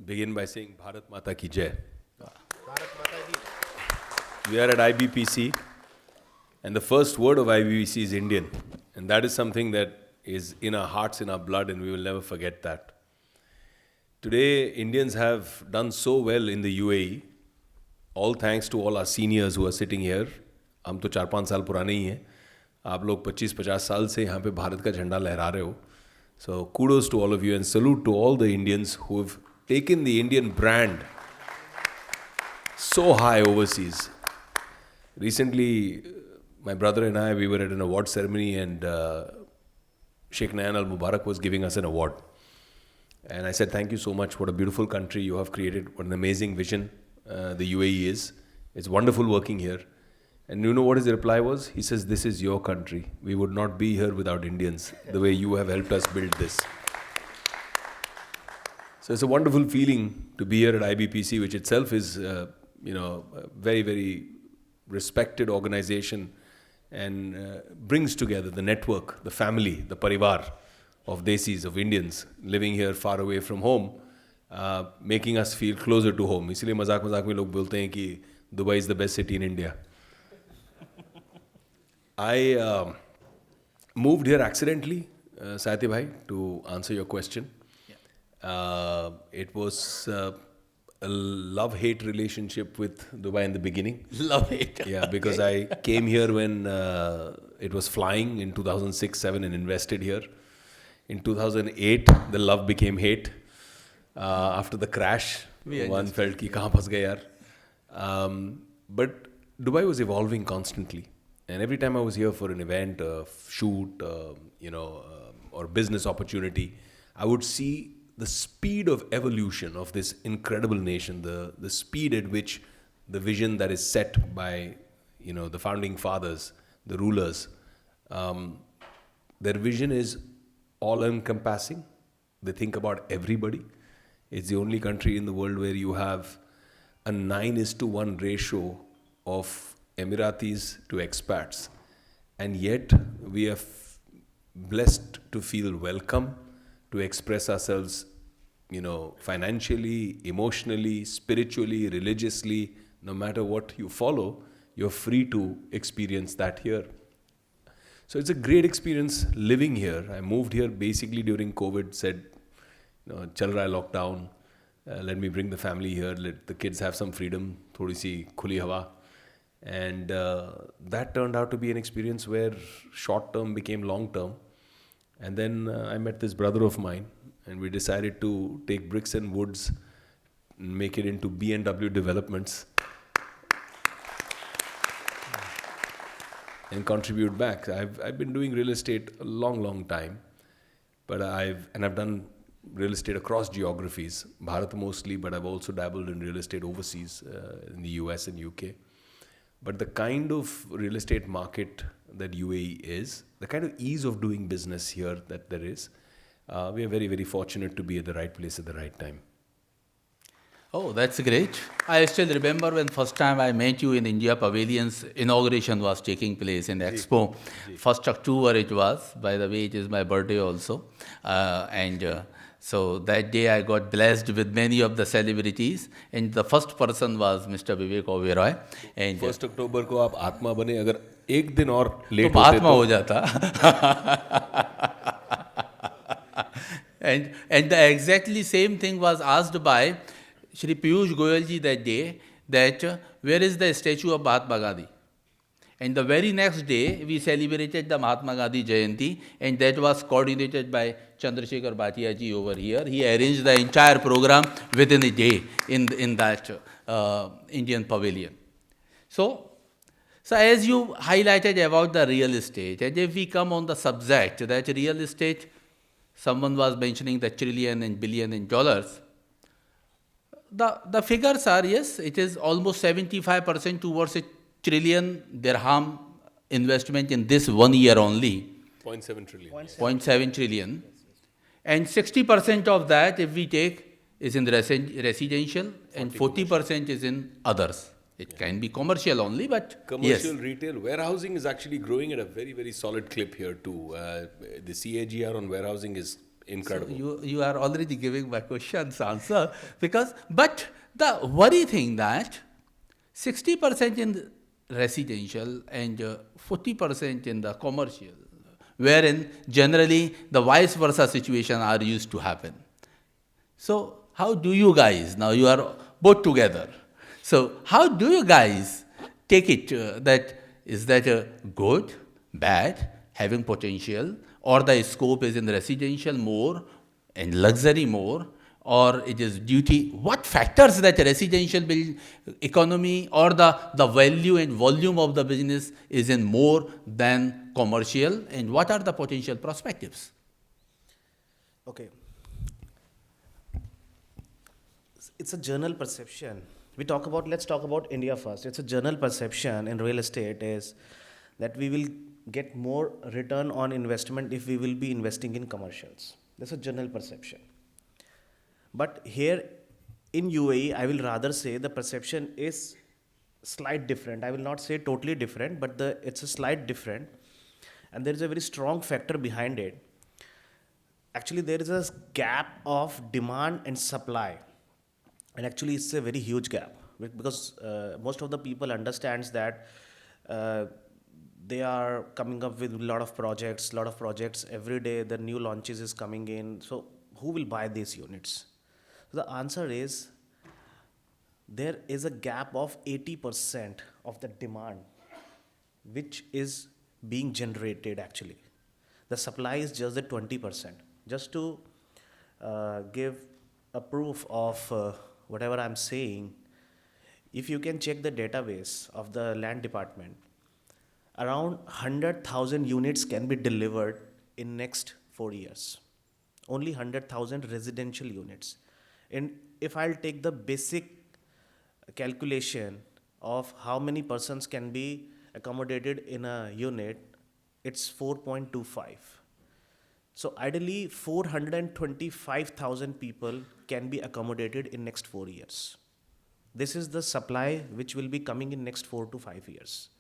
begin by saying Bharat Mata Ki Jai. We are at IBPC, and the first word of IBPC is Indian. And that is something that is in our hearts, in our blood, and we will never forget that. Today, Indians have done so well in the UAE, all thanks to all our seniors who are sitting here. हम तो 4-5 साल पुराने ही हैं. आप लोग 25-50 साल से यहाँ पे भारत का झंडा लहरा रहे हो. So kudos to all of you and salute to all the Indians who have taken the Indian brand so high overseas. Recently, my brother and I, we were at an award ceremony, and Sheikh Nayan Al Mubarak was giving us an award. And I said, thank you so much. What a beautiful country you have created. What an amazing vision the UAE is. It's wonderful working here. And you know what his reply was? He says, "This is your country. We would not be here without Indians, the way you have helped us build this." So it's a wonderful feeling to be here at IBPC, which itself is, a very, very respected organization, and brings together the network, the family, the parivar of Desis, of Indians living here far away from home, making us feel closer to home. इसलिए मजाक मजाक में लोग बोलते हैं कि Dubai is the best city in India. I moved here accidentally, Saiti bhai, to answer your question. It was a love-hate relationship with Dubai in the beginning. Love-hate. Yeah, because I came here when it was flying in 2006-07 and invested here. In 2008, the love became hate. After the crash, one felt कि कहाँ फंस गए यार. But Dubai was evolving constantly. And every time I was here for an event, a shoot, or business opportunity, I would see the speed of evolution of this incredible nation, the speed at which the vision that is set by, the founding fathers, the rulers, their vision is all-encompassing. They think about everybody. It's the only country in the world where you have a 9:1 ratio of Emiratis to expats. And yet, we are blessed to feel welcome, to express ourselves, financially, emotionally, spiritually, religiously. No matter what you follow, you're free to experience that here. So it's a great experience living here. I moved here basically during COVID, said, chal raha hai lockdown, let me bring the family here, let the kids have some freedom, thodi si khuli hawa. And that turned out to be an experience where short term became long term. And then I met this brother of mine, and we decided to take bricks and woods, make it into B&W developments, and contribute back. I've been doing real estate a long time, but I've done real estate across geographies, Bharat mostly, but I've also dabbled in real estate overseas, in the US and UK. But the kind of real estate market that UAE is, the kind of ease of doing business here that there is, we are very, very fortunate to be at the right place at the right time. Oh, that's great. I still remember when first time I met you in India Pavilion's inauguration was taking place in Expo. 1st October it was. By the way, it is my birthday also. So that day I got blessed with many of the celebrities, and the first person was Mr. Vivek Oberoi. And 1st October को आप आत्मा बने, अगर एक दिन और तो late महात्मा हो जाता. And the exactly same thing was asked by Shri Piyush Goyal ji that day, that where is the statue of Mahatma Gandhi? And the very next day, we celebrated the Mahatma Gandhi Jayanti, and that was coordinated by Chandrasekhar Bhatia ji over here. He arranged the entire program within a day in that Indian pavilion. So as you highlighted about the real estate, and if we come on the subject that real estate, someone was mentioning the trillion and billion in dollars. The figures are, yes, it is almost 75% towards a trillion dirham investment in this 1 year only. 0.7 trillion. 0.7 trillion. And 60% of that, if we take, is in residential, and 40% is in others. It can be commercial only, but Commercial, yes. retail, warehousing is actually growing at a very, very solid clip here too. The CAGR on warehousing is incredible. So you are already giving my question's answer, but the worry thing that 60% in residential and 40% in the commercial, wherein generally the vice versa situation are used to happen. So how do you guys, now you are both together, so how do you guys take it is that good, bad, having potential, or the scope is in residential more and luxury more, or it is duty? What factors that residential build economy or the value and volume of the business is in more than commercial, and what are the potential perspectives? Okay. It's a general perception let's talk about India first. It's a general perception in real estate is that we will get more return on investment if we will be investing in commercials. That's a general perception. But here in UAE, I will rather say the perception is slight different. I will not say totally different, but it's a slight different. And there is a very strong factor behind it. Actually, there is a gap of demand and supply. And actually, it's a very huge gap because most of the people understands that they are coming up with a lot of projects every day. The new launches is coming in. So who will buy these units? So the answer is there is a gap of 80% of the demand which is being generated actually. The supply is just the 20%. Just to give a proof of whatever I'm saying, if you can check the database of the land department, around 100,000 units can be delivered in next 4 years. Only 100,000 residential units. And if I'll take the basic calculation of how many persons can be accommodated in a unit, it's 4.25. So ideally 425,000 people can be accommodated in next 4 years. This is the supply which will be coming in next 4 to 5 years.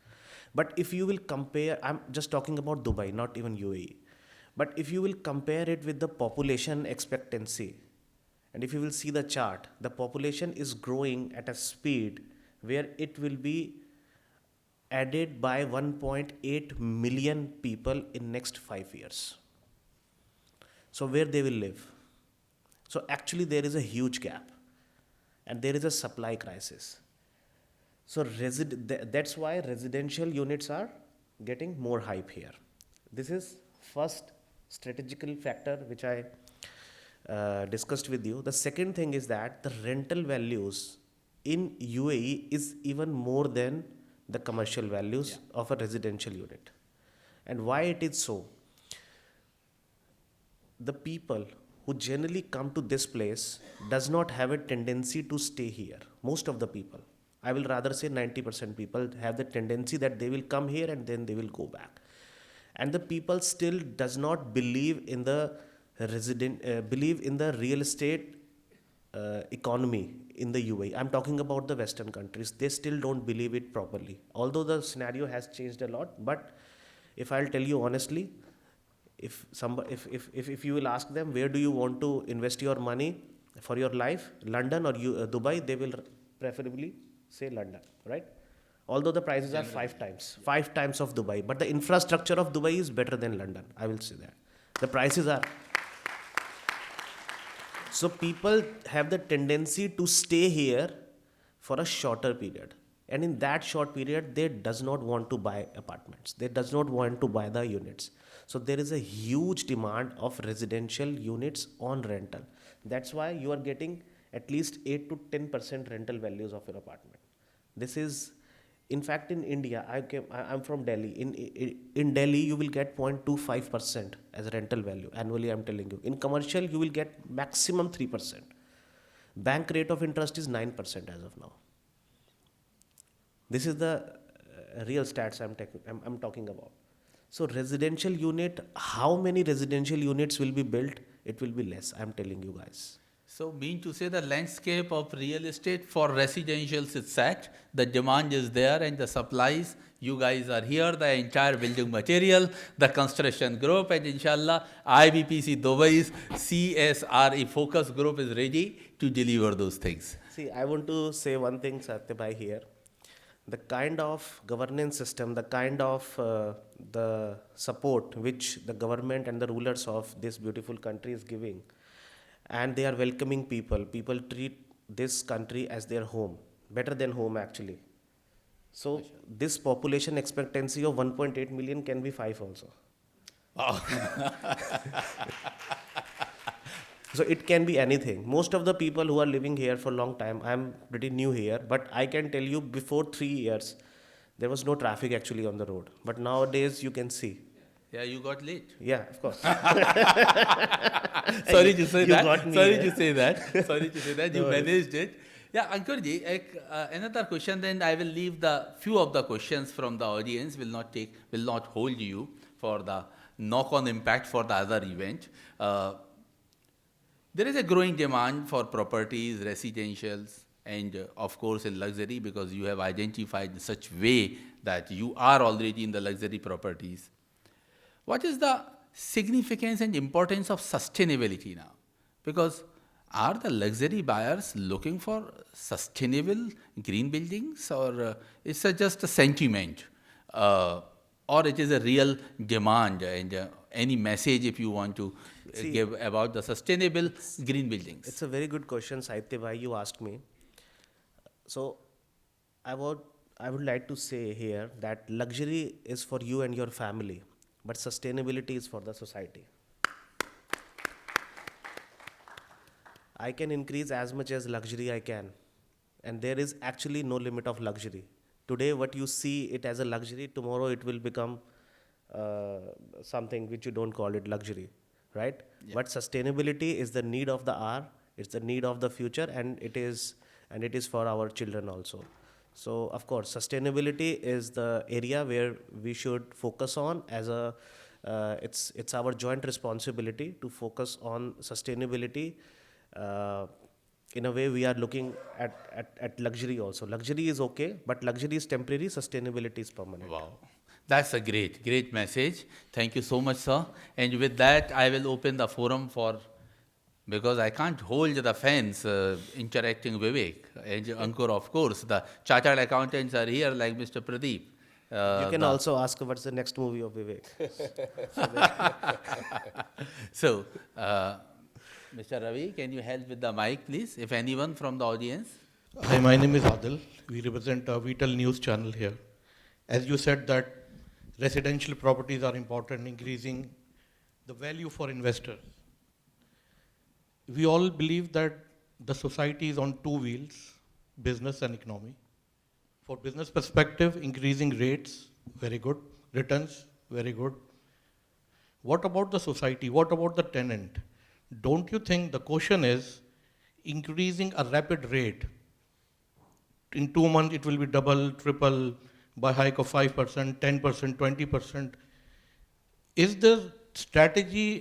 But if you will compare, I'm just talking about Dubai, not even UAE. But if you will compare it with the population expectancy, and if you will see the chart, the population is growing at a speed where it will be added by 1.8 million people in next 5 years. So where they will live? So actually there is a huge gap and there is a supply crisis. So that's why residential units are getting more hype here. This is first strategical factor which I discussed with you. The second thing is that the rental values in UAE is even more than the commercial values of a residential unit. And why it is so? The people who generally come to this place does not have a tendency to stay here. Most of the people, I will rather say 90% people have the tendency that they will come here and then they will go back. And the people still does not believe in the real estate economy in the UAE. I'm talking about the Western countries. They still don't believe it properly. Although the scenario has changed a lot, but if I'll tell you honestly, if you will ask them where do you want to invest your money for your life, London or Dubai, they will preferably say London, right? Although the prices are 5 times of Dubai, but the infrastructure of Dubai is better than London. I will say that the prices are. So people have the tendency to stay here for a shorter period. And in that short period, they does not want to buy apartments. They does not want to buy the units. So there is a huge demand of residential units on rental. That's why you are getting at least 8 to 10% rental values of your apartment. This is, in fact, in India, I'm from Delhi. In Delhi, you will get 0.25% as a rental value annually, I'm telling you. In commercial, you will get maximum 3%. Bank rate of interest is 9% as of now. This is the real stats I'm talking about. So residential unit, how many residential units will be built? It will be less, I'm telling you guys. So, mean to say the landscape of real estate for residentials is set, the demand is there and the supplies, you guys are here, the entire building material, the construction group, and inshallah, IBPC Dubai's CSRE focus group is ready to deliver those things. See, I want to say one thing, Satyabhai, here. The kind of governance system, the kind of the support which the government and the rulers of this beautiful country is giving, and they are welcoming people. People treat this country as their home, better than home actually. So this population expectancy of 1.8 million can be 5 also. Wow. So it can be anything. Most of the people who are living here for a long time, I'm pretty new here, but I can tell you before 3 years, there was no traffic actually on the road. But nowadays you can see. Yeah, you got late. Yeah, of course. Sorry to say You that. got me, Sorry yeah. to say that. Sorry to say that. You No worries. managed it. Yeah, Ankurji, another question, then I will leave the few of the questions from the audience, will not hold you for the knock-on impact for the other event. There is a growing demand for properties, residentials, and of course in luxury, because you have identified in such way that you are already in the luxury properties. What is the significance and importance of sustainability now? Because are the luxury buyers looking for sustainable green buildings, or it's just a sentiment, or it is a real demand, and any message if you want to See, give about the sustainable green buildings? It's a very good question, Saitya bhai, you asked me. So, I would, I would like to say here that luxury is for you and your family, but sustainability is for the society. I can increase as much as luxury I can, and there is actually no limit of luxury. Today, what you see it as a luxury, tomorrow it will become something which you don't call it luxury, right? Yeah. But sustainability is the need of the hour, it's the need of the future, and it is for our children also. So, of course, sustainability is the area where we should focus on as a it's our joint responsibility to focus on sustainability. In a way, we are looking at luxury also. Luxury is okay, but luxury is temporary, sustainability is permanent. Wow. That's a great message. Thank you so much, sir. And with that, I will open the forum for, because I can't hold the fans interacting Vivek and Ankur, of course. The chartered accountants are here, like Mr. Pradeep. You can also ask what's the next movie of Vivek. So, Mr. Ravi, can you help with the mic, please? If anyone from the audience. Hi, my name is Adil. We represent a Vital News channel here. As you said that residential properties are important, increasing the value for investors. We all believe that the society is on two wheels, business and economy. For business perspective, increasing rates, very good. Returns, very good. What about the society? What about the tenant? Don't you think the question is increasing a rapid rate? In 2 months, it will be double, triple, by hike of 5%, 10%, 20%. Is the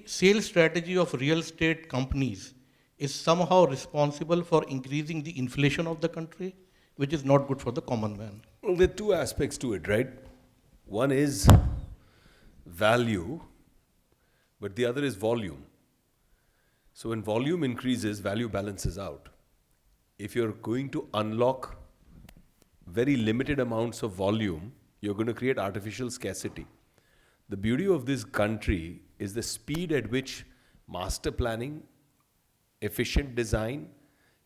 sales strategy of real estate companies is somehow responsible for increasing the inflation of the country, which is not good for the common man? Well, there are two aspects to it, right? One is value, but the other is volume. So when volume increases, value balances out. If you're going to unlock very limited amounts of volume, you're going to create artificial scarcity. The beauty of this country is the speed at which master planning, efficient design,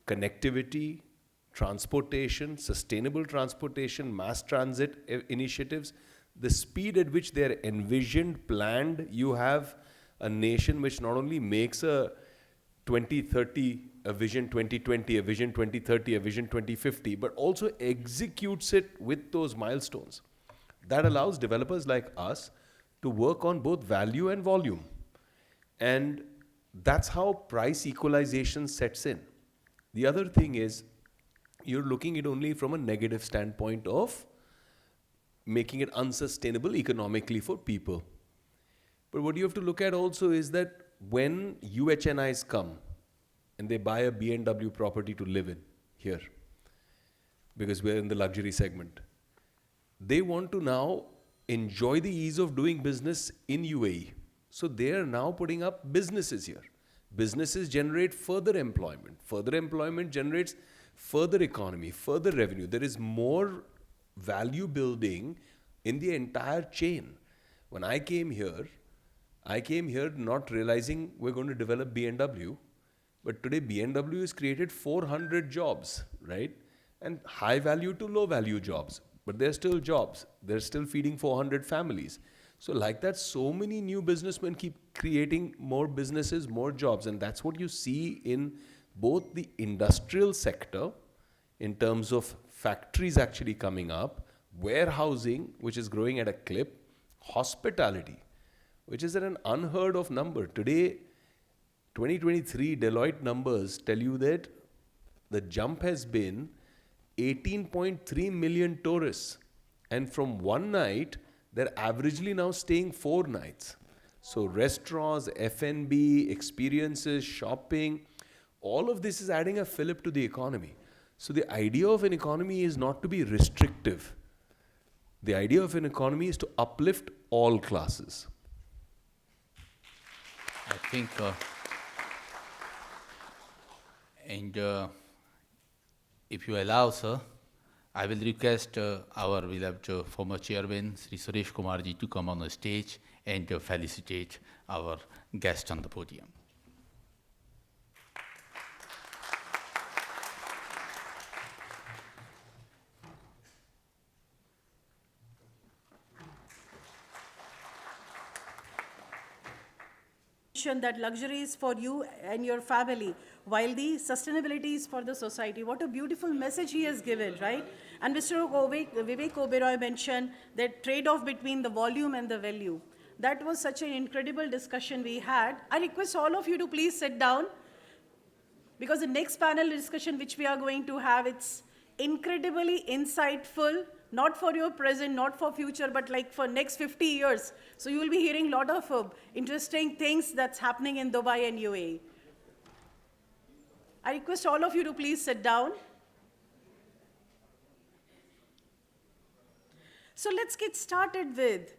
connectivity, transportation, sustainable transportation, mass transit initiatives, the speed at which they're envisioned, planned. You have a nation which not only makes a 2030, a vision 2020, a vision 2030, a vision 2050, but also executes it with those milestones. That allows developers like us to work on both value and volume. And that's how price equalization sets in. The other thing is, you're looking at it only from a negative standpoint of making it unsustainable economically for people. But what you have to look at also is that when UHNIs come and they buy a BMW property to live in here, because we're in the luxury segment, they want to now enjoy the ease of doing business in UAE. So they are now putting up businesses here. Businesses generate further employment. Further employment generates further economy, further revenue. There is more value building in the entire chain. When I came here not realizing we're going to develop BMW, but today BMW has created 400 jobs, right? And high value to low value jobs, but they're still jobs. They're still feeding 400 families. So like that, so many new businessmen keep creating more businesses, more jobs. And that's what you see in both the industrial sector, in terms of factories actually coming up, warehousing, which is growing at a clip, hospitality, which is at an unheard of number. Today, 2023 Deloitte numbers tell you that the jump has been 18.3 million tourists. And from one night, they're averagely now staying 4 nights. So restaurants, F&B, experiences, shopping, all of this is adding a fillip to the economy. So the idea of an economy is not to be restrictive. The idea of an economy is to uplift all classes. I think, if you allow, sir, I will request our beloved former chairman, Sri Suresh Kumarji, to come on the stage and felicitate our guest on the podium. That luxury is for you and your family, while the sustainability is for the society. What a beautiful message he has given, right? And Mr. Vivek Oberoi mentioned that trade-off between the volume and the value. That was such an incredible discussion we had. I request all of you to please sit down, because the next panel discussion which we are going to have, it's incredibly insightful, not for your present, not for future, but like for next 50 years. So you will be hearing a lot of interesting things that's happening in Dubai and UAE. I request all of you to please sit down. So let's get started with,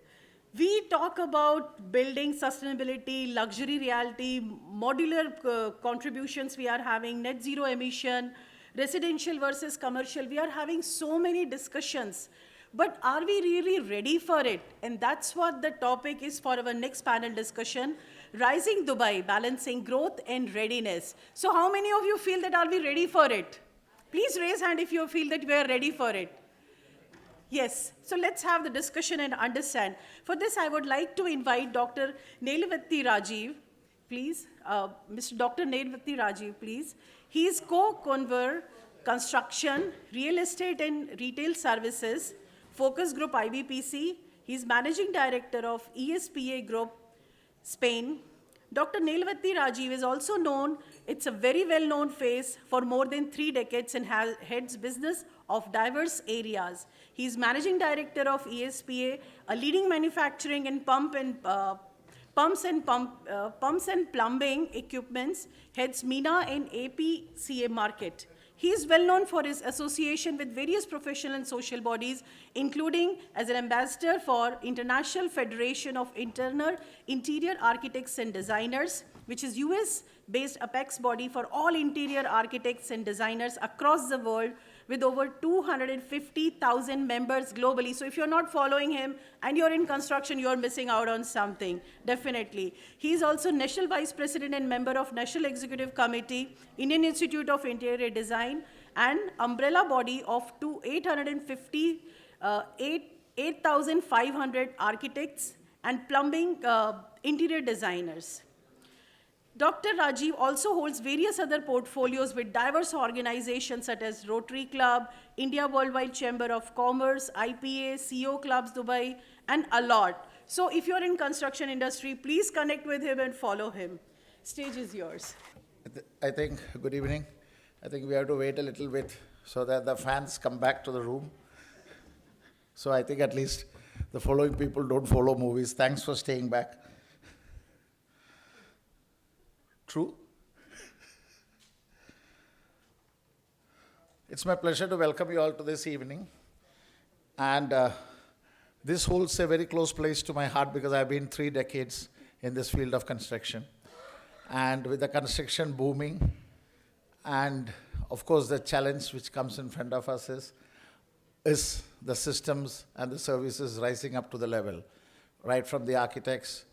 we talk about building sustainability, luxury reality, modular contributions we are having, net zero emission, residential versus commercial. We are having so many discussions, but are we really ready for it? And that's what the topic is for our next panel discussion, Rising Dubai, Balancing Growth and Readiness. So how many of you feel that are we ready for it? Please raise hand if you feel that we are ready for it. Yes, so let's have the discussion and understand. For this, I would like to invite Dr. Neilvatti Rajiv, please. Mr. Dr. Neilvatti Rajiv, please. He is co-convener, construction, real estate and retail services, Focus Group IBPC. He is managing director of ESPA Group, Spain. Dr. Neilvatti Rajiv is also known, it's a very well-known face for more than 3 decades and heads business of diverse areas. He is managing director of ESPA, a leading manufacturing and pumps and plumbing equipments, heads MENA and APCA market. He is well known for his association with various professional and social bodies, including as an ambassador for International Federation of Interior Architects and Designers, which is US-based apex body for all interior architects and designers across the world, with over 250,000 members globally. So if you're not following him and you're in construction, you're missing out on something, definitely. He is also National Vice President and member of National Executive Committee, Indian Institute of Interior Design, and umbrella body of 8,500 architects and plumbing interior designers. Dr. Rajiv also holds various other portfolios with diverse organizations such as Rotary Club, India Worldwide Chamber of Commerce, IPA, CO Clubs Dubai, and a lot. So if you're in construction industry, please connect with him and follow him. Stage is yours. I think, good evening. I think we have to wait a little bit so that the fans come back to the room. So I think at least the following people don't follow movies. Thanks for staying back. True? It's my pleasure to welcome you all to this evening. And this holds a very close place to my heart because I've been 3 decades in this field of construction. And with the construction booming, and of course the challenge which comes in front of us is the systems and the services rising up to the level, right from the architects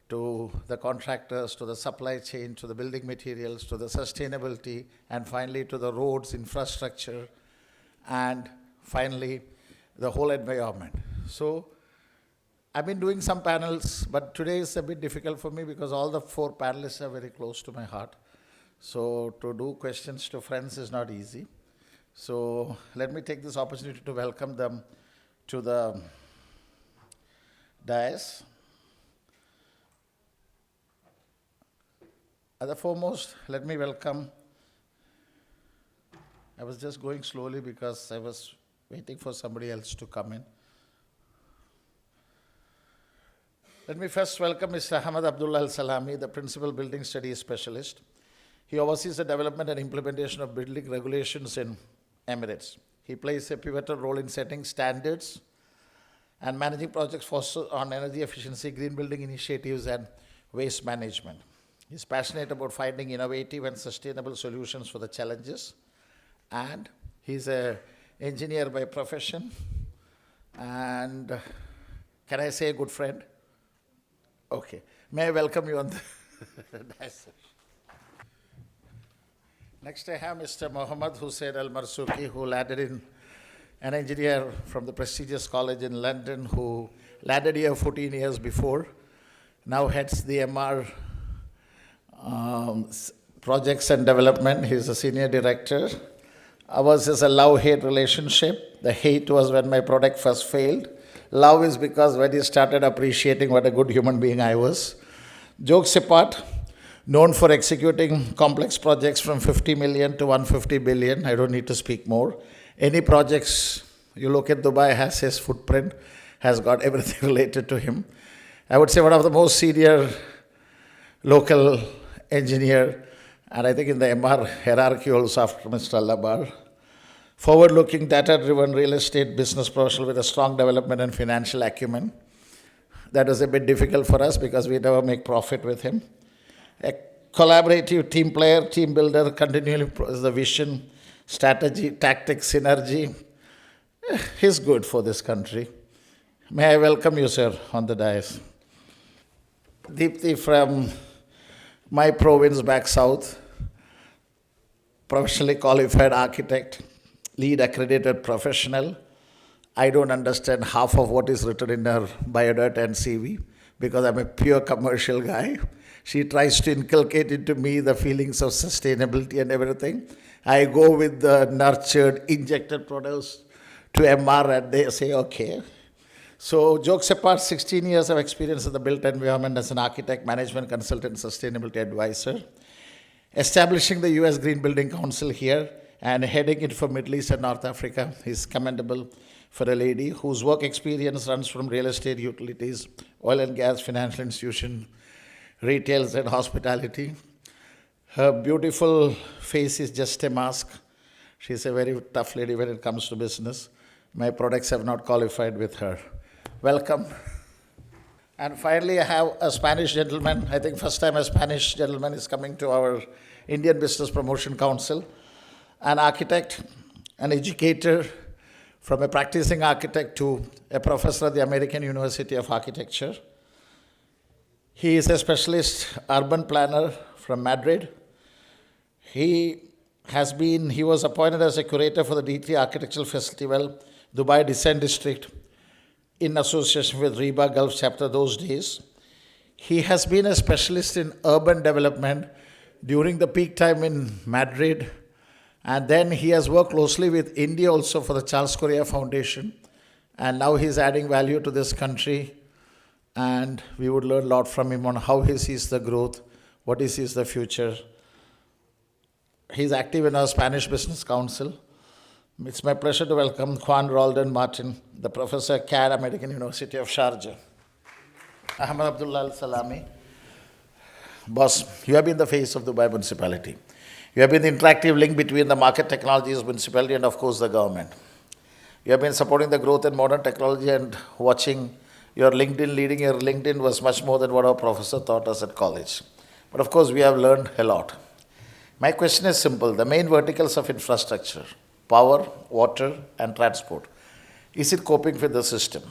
to the contractors, to the supply chain, to the building materials, to the sustainability, and finally to the roads, infrastructure, and finally the whole environment. So I've been doing some panels, but today is a bit difficult for me because all the 4 panelists are very close to my heart. So to do questions to friends is not easy. So let me take this opportunity to welcome them to the dais. At the foremost, let me welcome I was just going slowly because I was waiting for somebody else to come in. Let me first welcome Mr. Ahmad Abdullah Al-Salami, the Principal Building Studies Specialist. He oversees the development and implementation of building regulations in Emirates. He plays a pivotal role in setting standards and managing projects on energy efficiency, green building initiatives, and waste management. He's passionate about finding innovative and sustainable solutions for the challenges. And he's an engineer by profession. And can I say a good friend? Okay. May I welcome you on the dais. Next I have Mr. Mohammad Hussain Al-Marsuki, who landed in an engineer from the prestigious college in London, who landed here 14 years before, now heads the MR projects and development. He's a senior director. Ours is a love-hate relationship. The hate was when my product first failed. Love is because when he started appreciating what a good human being I was. Jokes apart, known for executing complex projects from 50 million to 150 billion. I don't need to speak more. Any projects you look at Dubai has his footprint, has got everything related to him. I would say one of the most senior local engineer, and I think in the MR hierarchy also after Mr. Labar. Forward-looking, data-driven real estate business professional with a strong development and financial acumen. That was a bit difficult for us because we never make profit with him. A collaborative team player, team builder, continually the vision, strategy, tactics, synergy. He's good for this country. May I welcome you, sir, on the dais. Deepthi from my province back south, professionally qualified architect, lead accredited professional. I don't understand half of what is written in her biodata and CV because I'm a pure commercial guy. She tries to inculcate into me the feelings of sustainability and everything. I go with the nurtured, injected products to MR and they say, okay. So jokes apart, 16 years of experience in the built environment as an architect, management consultant, sustainability advisor. Establishing the US Green Building Council here and heading it for Middle East and North Africa is commendable for a lady whose work experience runs from real estate, utilities, oil and gas, financial institution, retails and hospitality. Her beautiful face is just a mask. She's a very tough lady when it comes to business. My products have not qualified with her. Welcome. And finally, I have a Spanish gentleman. I think first time a Spanish gentleman is coming to our Indian Business Promotion Council. An architect, an educator, from a practicing architect to a professor at the American University of Architecture. He is a specialist urban planner from Madrid. He was appointed as a curator for the D3 Architectural Festival, Dubai Design District, in association with RIBA Gulf Chapter those days. He has been a specialist in urban development during the peak time in Madrid, and then he has worked closely with India also for the Charles Correa Foundation, and now he's adding value to this country, and we would learn a lot from him on how he sees the growth, what he sees the future. He's active in our Spanish Business Council. It's my pleasure to welcome Juan Roldan Martin, the professor at CAD, American University of Sharjah. Ahmad Abdullah Al-Salami. Boss, you have been the face of Dubai municipality. You have been the interactive link between the market technologies, municipality, and of course the government. You have been supporting the growth in modern technology and watching your LinkedIn, leading your LinkedIn was much more than what our professor taught us at college. But of course, we have learned a lot. My question is simple. The main verticals of infrastructure, power, water, and transport, is it coping with the system?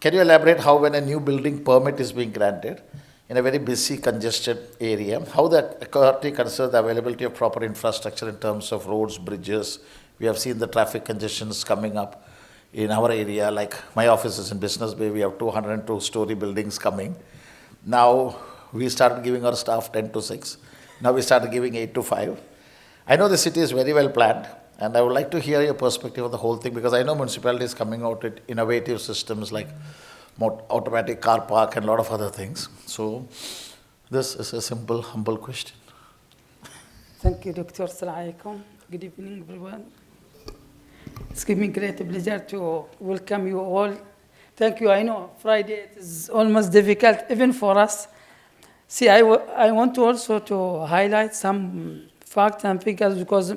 Can you elaborate how when a new building permit is being granted in a very busy, congested area, how the authority considers the availability of proper infrastructure in terms of roads, bridges? We have seen the traffic congestions coming up in our area, like my office is in Business Bay, we have 202-story buildings coming. Now, we started giving our staff 10 to 6. Now we started giving 8 to 5. I know the city is very well planned, and I would like to hear your perspective of the whole thing, because I know municipality is coming out with innovative systems like automatic car park and a lot of other things. So this is a simple, humble question. Thank you, Dr. Assalamu alaikum. Good evening, everyone. It's giving me great pleasure to welcome you all. Thank you. I know Friday it is almost difficult, even for us. See, I want to also to highlight some facts and figures because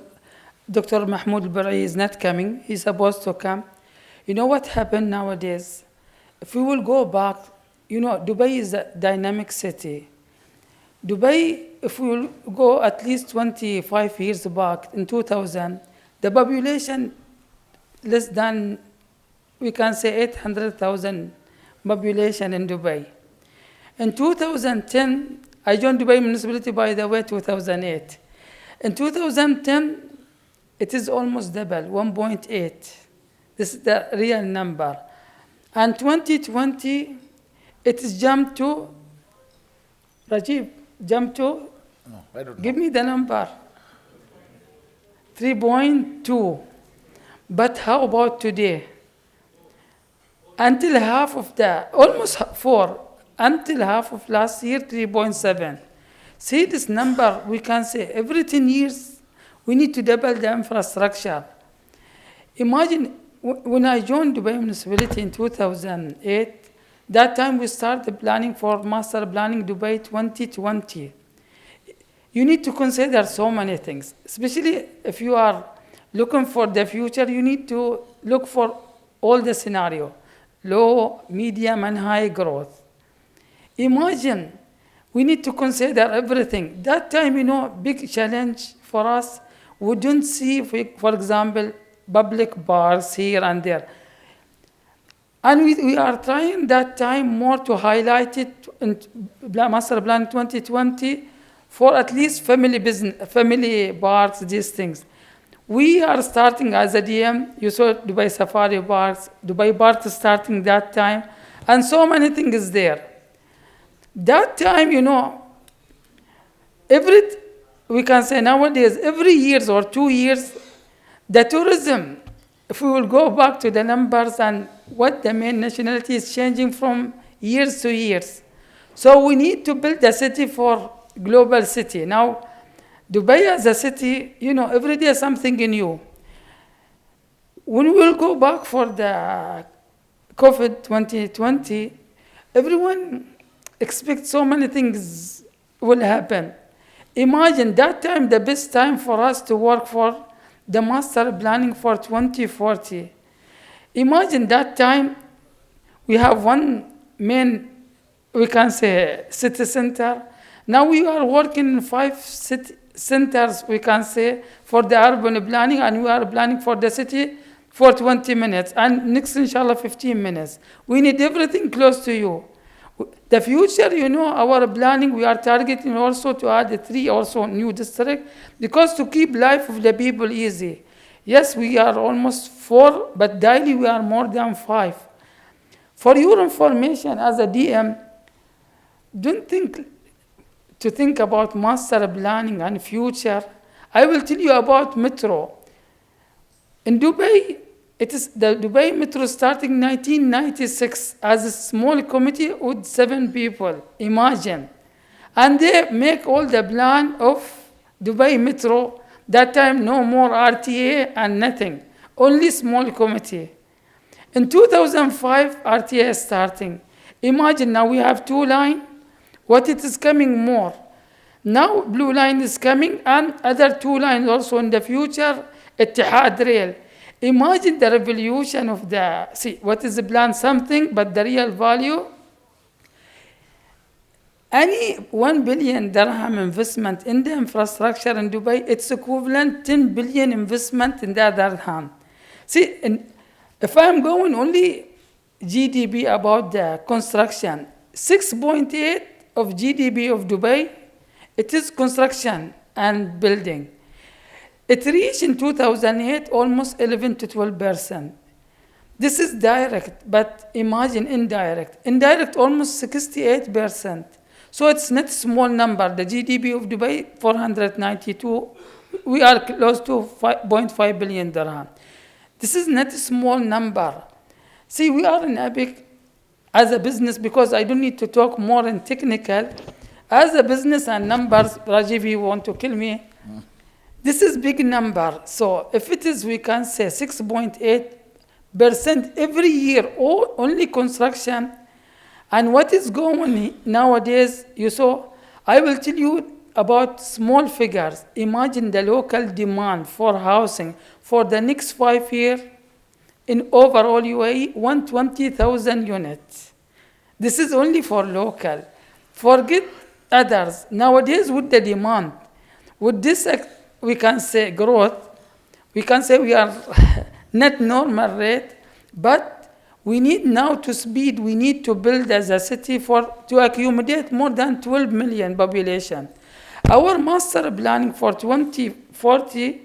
Dr. Mahmoud Barai is not coming. He's supposed to come. You know what happened nowadays? If we will go back, Dubai is a dynamic city. Dubai, if we will go at least 25 years back, in 2000, the population less than, we can say 800,000 population in Dubai. In 2010, I joined Dubai municipality, by the way, 2008. In 2010, it is almost double, 1.8. This is the real number. And 2020, it is jumped to, Rajiv, jumped to, No, I don't know. give me the number, 3.2. But how about today? Until half of the, almost 4, until half of last year, 3.7. See this number, we can say every 10 years, we need to double the infrastructure. Imagine when I joined Dubai municipality in 2008, that time we started planning for master planning Dubai 2020. You need to consider so many things, especially if you are looking for the future, you need to look for all the scenario, low, medium, and high growth. Imagine, we need to consider everything. That time, big challenge for us, we don't see, for example, public bars here and there. And we are trying that time more to highlight it in Master Plan 2020 for at least family bars, these things. We are starting as a DM, you saw Dubai Safari Bars, Dubai Bars starting that time, and so many things there. That time, we can say nowadays, every year or 2 years, the tourism, if we will go back to the numbers and what the main nationality is changing from years to years. So we need to build a city for global city. Now, Dubai as a city, every day something new. When we will go back for the COVID 2020, everyone expects so many things will happen. Imagine that time, the best time for us to work for the master planning for 2040. Imagine that time, we have one main, we can say, city center. Now we are working in 5 city centers, we can say, for the urban planning, and we are planning for the city for 20 minutes, and next, inshallah, 15 minutes. We need everything close to you. The future, our planning, we are targeting also to add 3 also new districts, because to keep life of the people easy. Yes, we are almost 4, but daily we are more than 5. For your information, as a DM, don't think about master planning and future. I will tell you about metro. In Dubai, it is the Dubai Metro starting 1996 as a small committee with 7 people, imagine. And they make all the plan of Dubai Metro. That time, no more RTA and nothing, only small committee. In 2005, RTA is starting. Imagine now we have 2 lines, what it is coming more. Now blue line is coming and other 2 lines also in the future, Ittihad Rail. Imagine the revolution of what is the plan, something, but the real value. Any 1 billion dirham investment in the infrastructure in Dubai, it's equivalent 10 billion investment in the other hand. See, if I'm going only GDP about the construction, 6.8 of GDP of Dubai, it is construction and building. It reached in 2008 almost 11 to 12%. This is direct, but imagine indirect. Indirect almost 68%. So it's not a small number. The GDP of Dubai, 492, we are close to 5.5 billion dirham. This is not a small number. See, we are in a big, as a business, because I don't need to talk more in technical, as a business and numbers, Rajiv, you want to kill me. This is big number. So if it is, we can say 6.8% every year, or only construction. And what is going nowadays, you saw, I will tell you about small figures. Imagine the local demand for housing for the next 5 years in overall UAE, 120,000 units. This is only for local. Forget others. Nowadays, with the demand, with this, we can say growth, we can say we are not normal rate, but we need now to speed, we need to build as a city to accommodate more than 12 million population. Our master planning for 2040,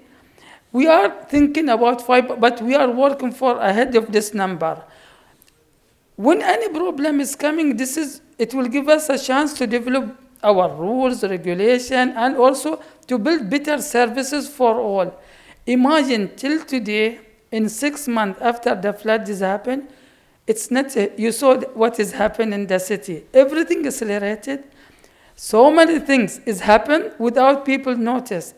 we are thinking about 5, but we are working for ahead of this number. When any problem is coming, it will give us a chance to develop our rules, regulation, and also to build better services for all. Imagine till today, in 6 months after the flood has happened, it's not, you saw what is happening in the city. Everything accelerated. So many things is happened without people notice.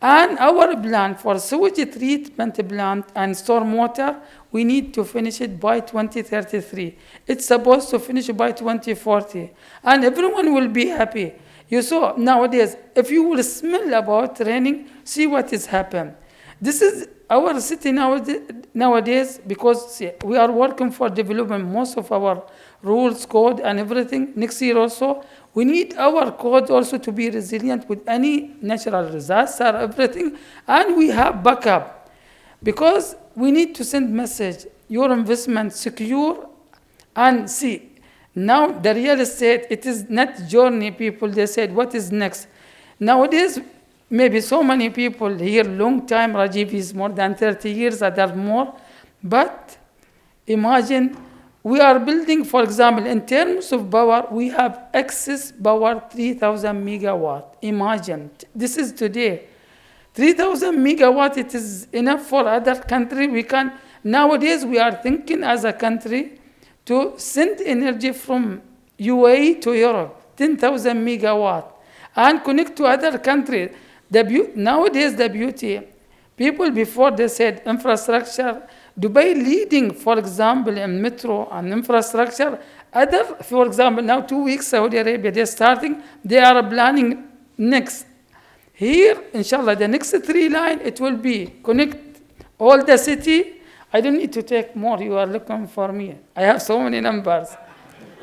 And our plan for sewage treatment plant and stormwater, we need to finish it by 2033. It's supposed to finish by 2040. And everyone will be happy. You saw nowadays, if you will smell about raining, see what is happening. This is our city nowadays, because we are working for development most of our rules, code, and everything. Next year also, we need our code also to be resilient with any natural disaster, everything. And we have backup, because we need to send message, your investment secure. And see, now the real estate, it is not journey people, they said, what is next? Nowadays, maybe so many people here, long time, Rajiv is more than 30 years, other more. But imagine, we are building, for example, in terms of power, we have excess power, 3,000 megawatt. Imagine, this is today. 3,000 megawatt, it is enough for other country. Nowadays, we are thinking as a country to send energy from UAE to Europe, 10,000 megawatt, and connect to other countries. Nowadays, the beauty, people before they said infrastructure, Dubai leading, for example, in metro and infrastructure. For example, now 2 weeks, Saudi Arabia, they are planning next. Here, inshallah, the next 3 line, it will be connect all the city. I don't need to take more, you are looking for me. I have so many numbers.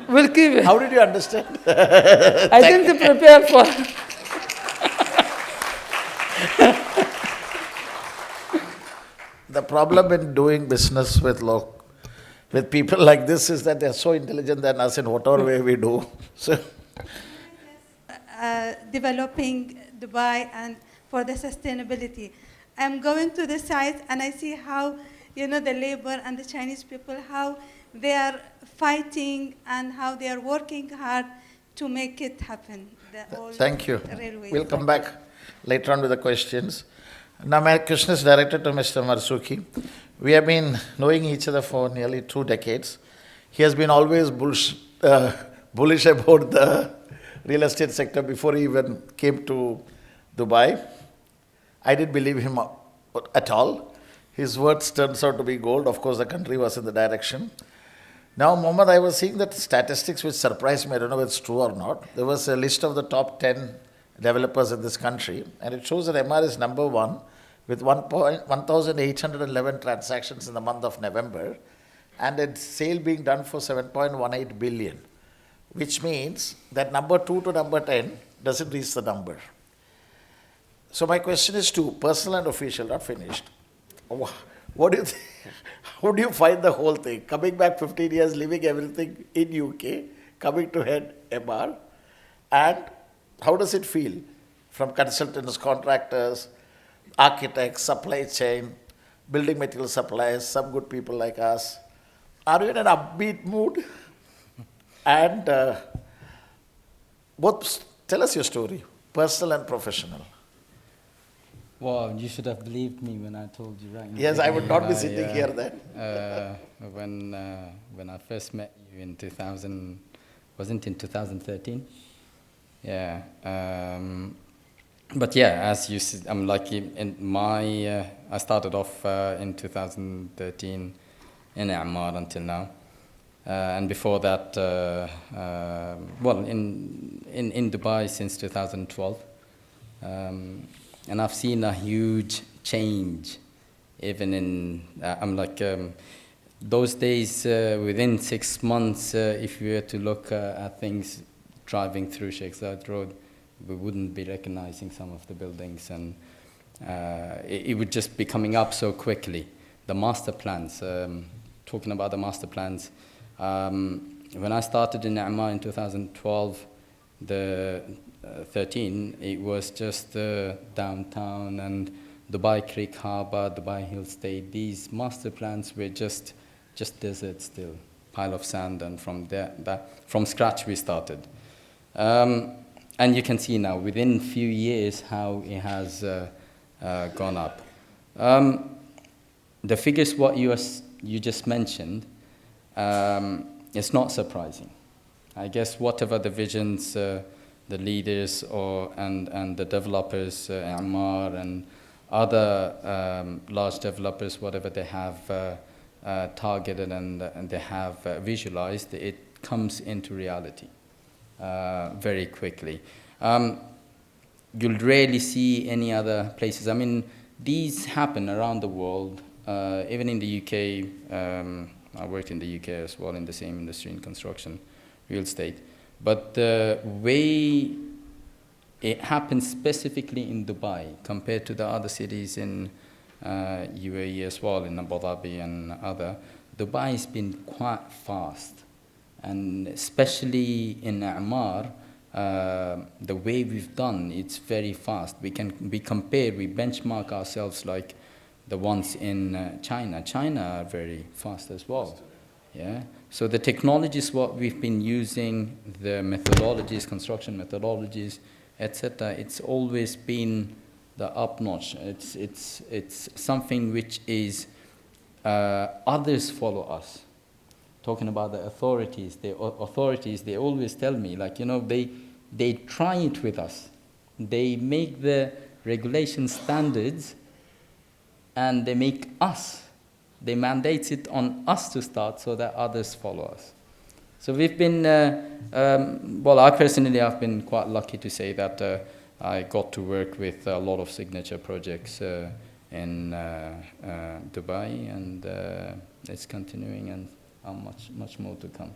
We'll keep it. How did you understand? I didn't prepare for. The problem in doing business with people like this is that they're so intelligent than us in whatever way we do. So, developing Dubai and for the sustainability. I'm going to the site and I see how, the labor and the Chinese people, how they are fighting and how they are working hard to make it happen. thank you. Railway. We'll come back later on with the questions. Now my question is directed to Mr. Marzuki. We have been knowing each other for nearly 2 decades. He has been always bullish about the real estate sector before he even came to Dubai. I didn't believe him at all. His words turns out to be gold. Of course, the country was in the direction. Now, Mohammed, I was seeing that statistics which surprised me. I don't know if it's true or not. There was a list of the top 10 developers in this country, and it shows that MR is number 1 with 1,811 transactions in the month of November, and a sale being done for 7.18 billion, which means that number 2 to number 10 doesn't reach the number. So my question is to personal and official, not finished. What do you think? How do you find the whole thing? Coming back 15 years, leaving everything in UK, coming to head MR, and how does it feel from consultants, contractors, architects, supply chain, building material suppliers, some good people like us? Are you in an upbeat mood? And tell us your story, personal and professional. Well, you should have believed me when I told you, right? Yes, I would not be sitting here then. When I first met you in 2013? Yeah. But yeah, as you see, I'm like in my, I started off in 2013 in Ammar until now. And before that, well, in Dubai since 2012. And I've seen a huge change, even in, I'm like, those days, within 6 months, if you were to look at things driving through Sheikh Zayed Road, we wouldn't be recognizing some of the buildings, and it would just be coming up so quickly. The master plans, talking about the master plans, when I started in Ammar in 2012, the 13, it was just downtown and Dubai Creek Harbour, Dubai Hill State. These master plans were just desert still, pile of sand, and from from scratch we started. And you can see now, within a few years, how it has gone up. The figures what you just mentioned, it's not surprising. I guess whatever the visions the leaders and the developers, Ammar and other large developers, whatever they have targeted and they have visualized, it comes into reality very quickly. You'll rarely see any other places. I mean, these happen around the world, even in the UK. I worked in the UK as well in the same industry, in construction, real estate. But the way it happens specifically in Dubai compared to the other cities in UAE as well, in Abu Dhabi and other, Dubai has been quite fast. And especially in Ammar, the way we've done, it's very fast. We benchmark ourselves like the ones in China. China are very fast as well. Yeah. So the technologies what we've been using, the methodologies, construction methodologies, etc., it's always been the up notch. It's something which is others follow us. Talking about the authorities, they always tell me, like, you know, they try it with us. They make the regulation standards and they make us. They mandate it on us to start so that others follow us. So we've been, well, I've been quite lucky to say that I got to work with a lot of signature projects in Dubai, and it's continuing, and much more to come.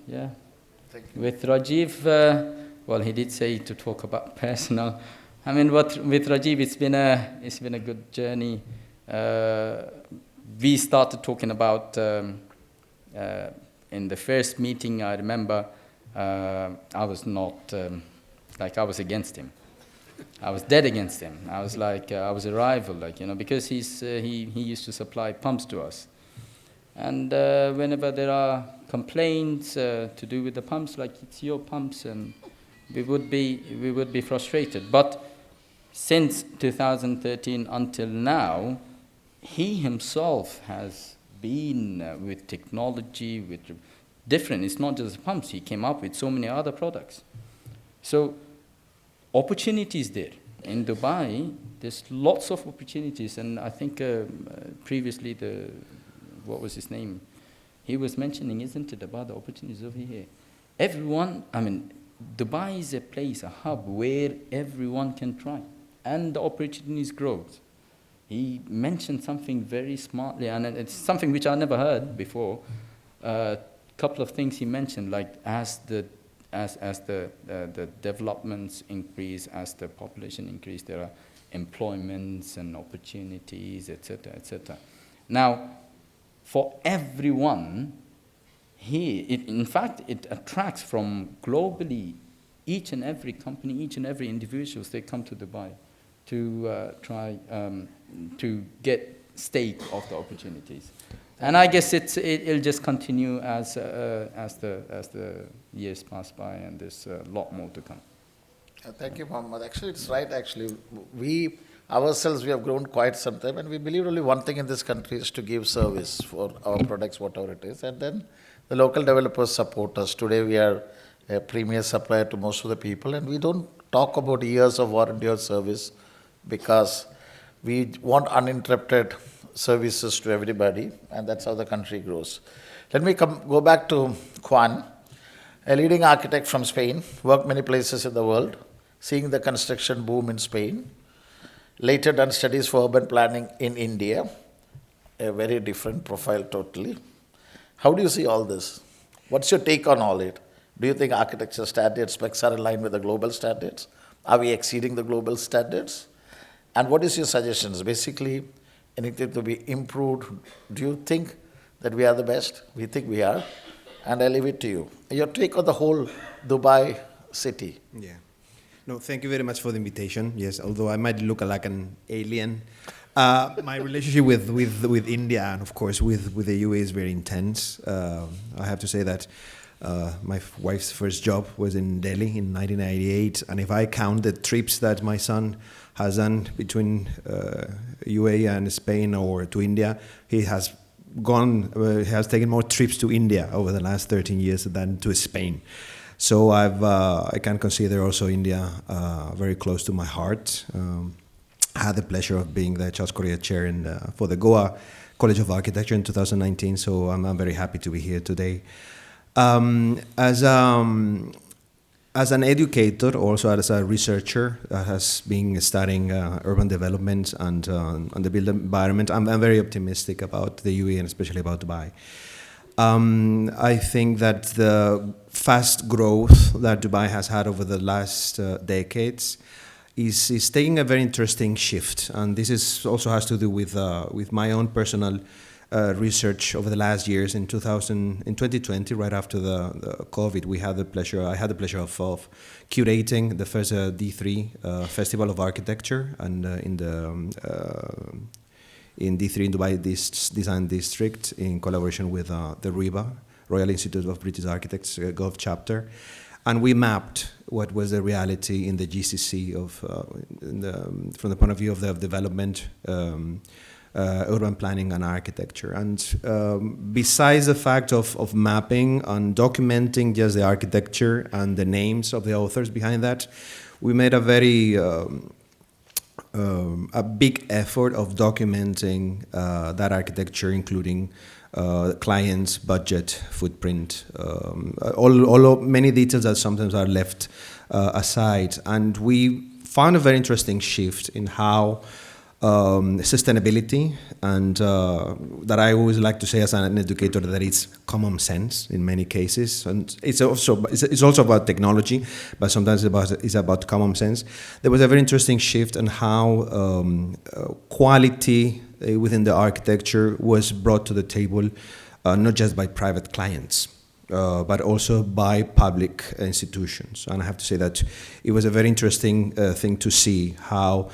Yeah. Thank you. With Rajiv, well, he did say to talk about personal. I mean, with Rajiv, it's been a good journey. We started talking about in the first meeting. I remember I was not I was against him. I was dead against him. I was like I was a rival, because he used to supply pumps to us, and whenever there are complaints to do with the pumps, like it's your pumps, and we would be frustrated. But since 2013 until now, he himself has been with technology, with different, it's not just pumps, he came up with so many other products. So opportunities there. In Dubai, there's lots of opportunities, and I think previously what was his name? He was mentioning, isn't it, about the opportunities over here. Everyone, I mean, Dubai is a place, a hub where everyone can try, and the opportunities grow. He mentioned something very smartly, and it's something which I never heard before. A couple of things he mentioned, like as the developments increase, as the population increase, there are employments and opportunities, etc., etc. Now, for everyone here, in fact, it attracts from globally each and every company, each and every individual. They come to Dubai to try to get stake of the opportunities, and I guess it'll just continue as the years pass by, and there's a lot more to come. Thank you, Mohammed. Actually, it's right. Actually, we ourselves have grown quite some time, and we believe only one thing in this country is to give service for our products, whatever it is, and then the local developers support us. Today, we are a premier supplier to most of the people, and we don't talk about years of warranty or service because we want uninterrupted services to everybody, and that's how the country grows. Let me go back to Juan, a leading architect from Spain, worked many places in the world, seeing the construction boom in Spain, later done studies for urban planning in India, a very different profile totally. How do you see all this? What's your take on all it? Do you think architecture standards, specs are in line with the global standards? Are we exceeding the global standards? And what is your suggestions? Basically, anything to be improved? Do you think that we are the best? We think we are. And I leave it to you. Your take on the whole Dubai city. Yeah. No, thank you very much for the invitation. Yes, although I might look like an alien. My relationship with India and, of course, with the UAE is very intense. I have to say that my wife's first job was in Delhi in 1998. And if I count the trips that my son has done between UAE and Spain or to India, he has taken more trips to India over the last 13 years than to Spain. So I can consider also India very close to my heart. I had the pleasure of being the Charles Korea Chair for the Goa College of Architecture in 2019, so I'm very happy to be here today. As an educator, also as a researcher that has been studying urban development and the built environment, I'm very optimistic about the UAE and especially about Dubai. I think that the fast growth that Dubai has had over the last decades is taking a very interesting shift, and this also has to do with my own personal research over the last years. In 2020, right after the COVID, I had the pleasure of curating the first D3 Festival of Architecture, and in D3 in Dubai Design District, in collaboration with the RIBA, Royal Institute of British Architects Gulf chapter, and we mapped what was the reality in the GCC from the point of view of the development, urban planning and architecture. And besides the fact of mapping and documenting just the architecture and the names of the authors behind that, we made a very a big effort of documenting that architecture, including clients, budget, footprint, many details that sometimes are left aside. And we found a very interesting shift in how sustainability, and that I always like to say as an educator that it's common sense in many cases, and it's also about technology, but sometimes it's about common sense. There was a very interesting shift in how quality within the architecture was brought to the table, not just by private clients, but also by public institutions. And I have to say that it was a very interesting thing to see how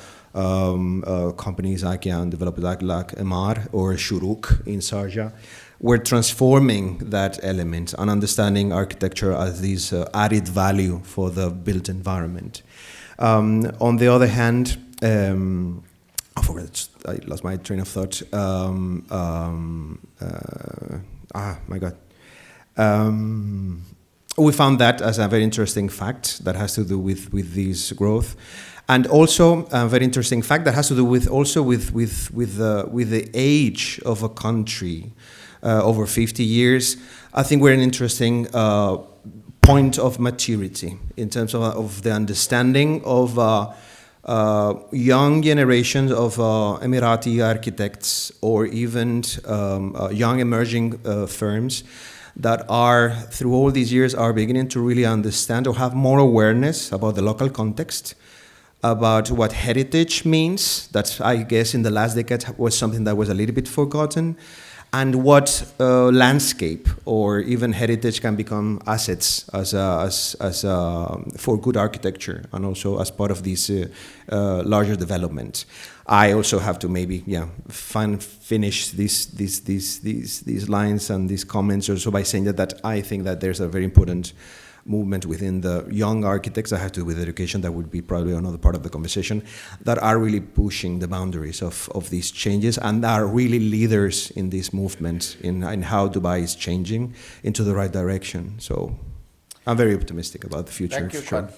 companies like and developers like Emar or Shuruk in Sharjah were transforming that element and understanding architecture as this added value for the built environment. On the other hand, I lost my train of thought. My God. We found that as a very interesting fact that has to do with this growth. And also a very interesting fact that has to do with the age of a country. Over 50 years, I think we're in an interesting point of maturity in terms of the understanding of young generations of Emirati architects, or even young emerging firms that are, through all these years, are beginning to really understand or have more awareness about the local context, about what heritage means. That, I guess, in the last decade was something that was a little bit forgotten, and what landscape or even heritage can become assets for good architecture, and also as part of this larger development. I also have to maybe finish these lines and these comments also by saying that I think that there's a very important movement within the young architects that have to do with education, that would be probably another part of the conversation, that are really pushing the boundaries of these changes and are really leaders in this movement in how Dubai is changing into the right direction. So I'm very optimistic about the future. Thank you, for sure. Khan.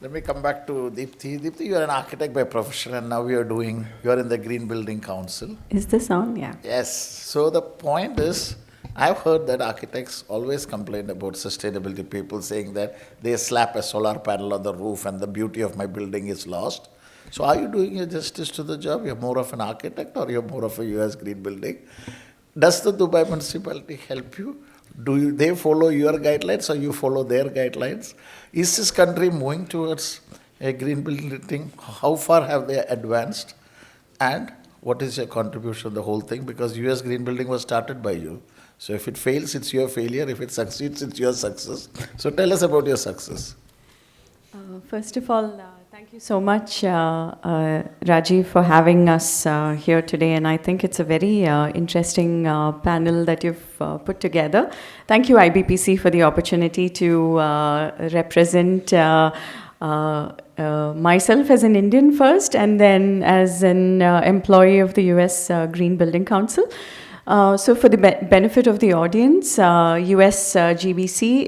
Let me come back to Deepthi. Deepthi, you are an architect by profession, and now you are in the Green Building Council. Is this on? Yeah. Yes. So the point is, I've heard that architects always complain about sustainability, people saying that they slap a solar panel on the roof and the beauty of my building is lost. So are you doing a justice to the job? You're more of an architect or you're more of a US green building? Does the Dubai municipality help you? They follow your guidelines or you follow their guidelines? Is this country moving towards a green building? How far have they advanced? And what is your contribution to the whole thing? Because US green building was started by you. So if it fails, it's your failure. If it succeeds, it's your success. So tell us about your success. First of all, thank you so much, Rajiv, for having us here today. And I think it's a very interesting panel that you've put together. Thank you, IBPC, for the opportunity to represent myself as an Indian first, and then as an employee of the US Green Building Council. So for the benefit of the audience, US GBC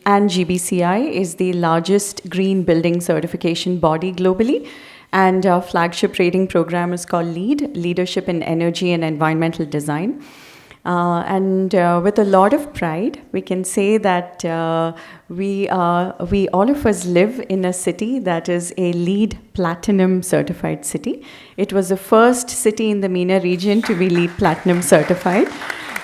and GBCI is the largest green building certification body globally, and our flagship rating program is called LEED, Leadership in Energy and Environmental Design. And with a lot of pride, we can say that we all of us live in a city that is a LEED Platinum certified city. It was the first city in the MENA region to be LEED Platinum certified.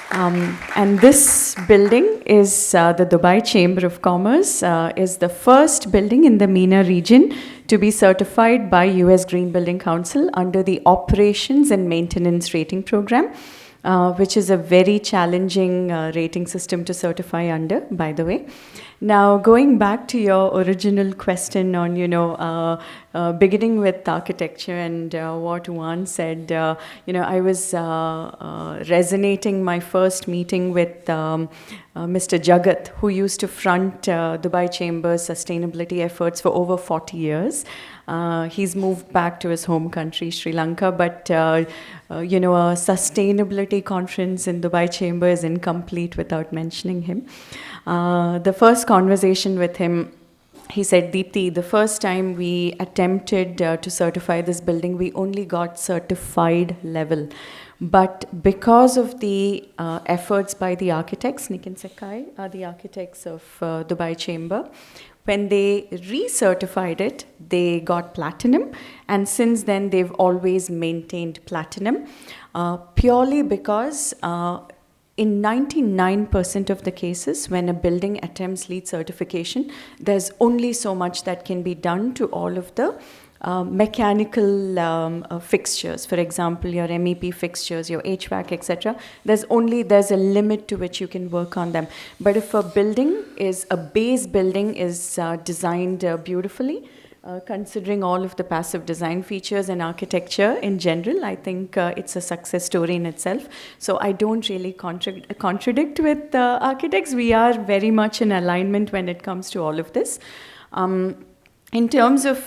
And this building is the Dubai Chamber of Commerce, is the first building in the MENA region to be certified by US Green Building Council under the Operations and Maintenance Rating Program. Which is a very challenging rating system to certify under, by the way. Now, going back to your original question on, beginning with architecture and what Juan said, I was resonating my first meeting with Mr. Jagat, who used to front Dubai Chamber's sustainability efforts for over 40 years. He's moved back to his home country, Sri Lanka, but a sustainability conference in Dubai Chamber is incomplete without mentioning him. The first conversation with him, he said, Deepthi, the first time we attempted to certify this building, we only got certified level. But because of the efforts by the architects, Nick and Sakai are the architects of Dubai Chamber, when they recertified it, they got platinum, and since then they've always maintained platinum, purely because in 99% of the cases, when a building attempts LEED certification, there's only so much that can be done to all of the mechanical fixtures. For example, your MEP fixtures, your HVAC, etc. There's a limit to which you can work on them. But if a base building is designed beautifully, considering all of the passive design features and architecture in general, I think it's a success story in itself. So I don't really contradict with architects. We are very much in alignment when it comes to all of this. In terms of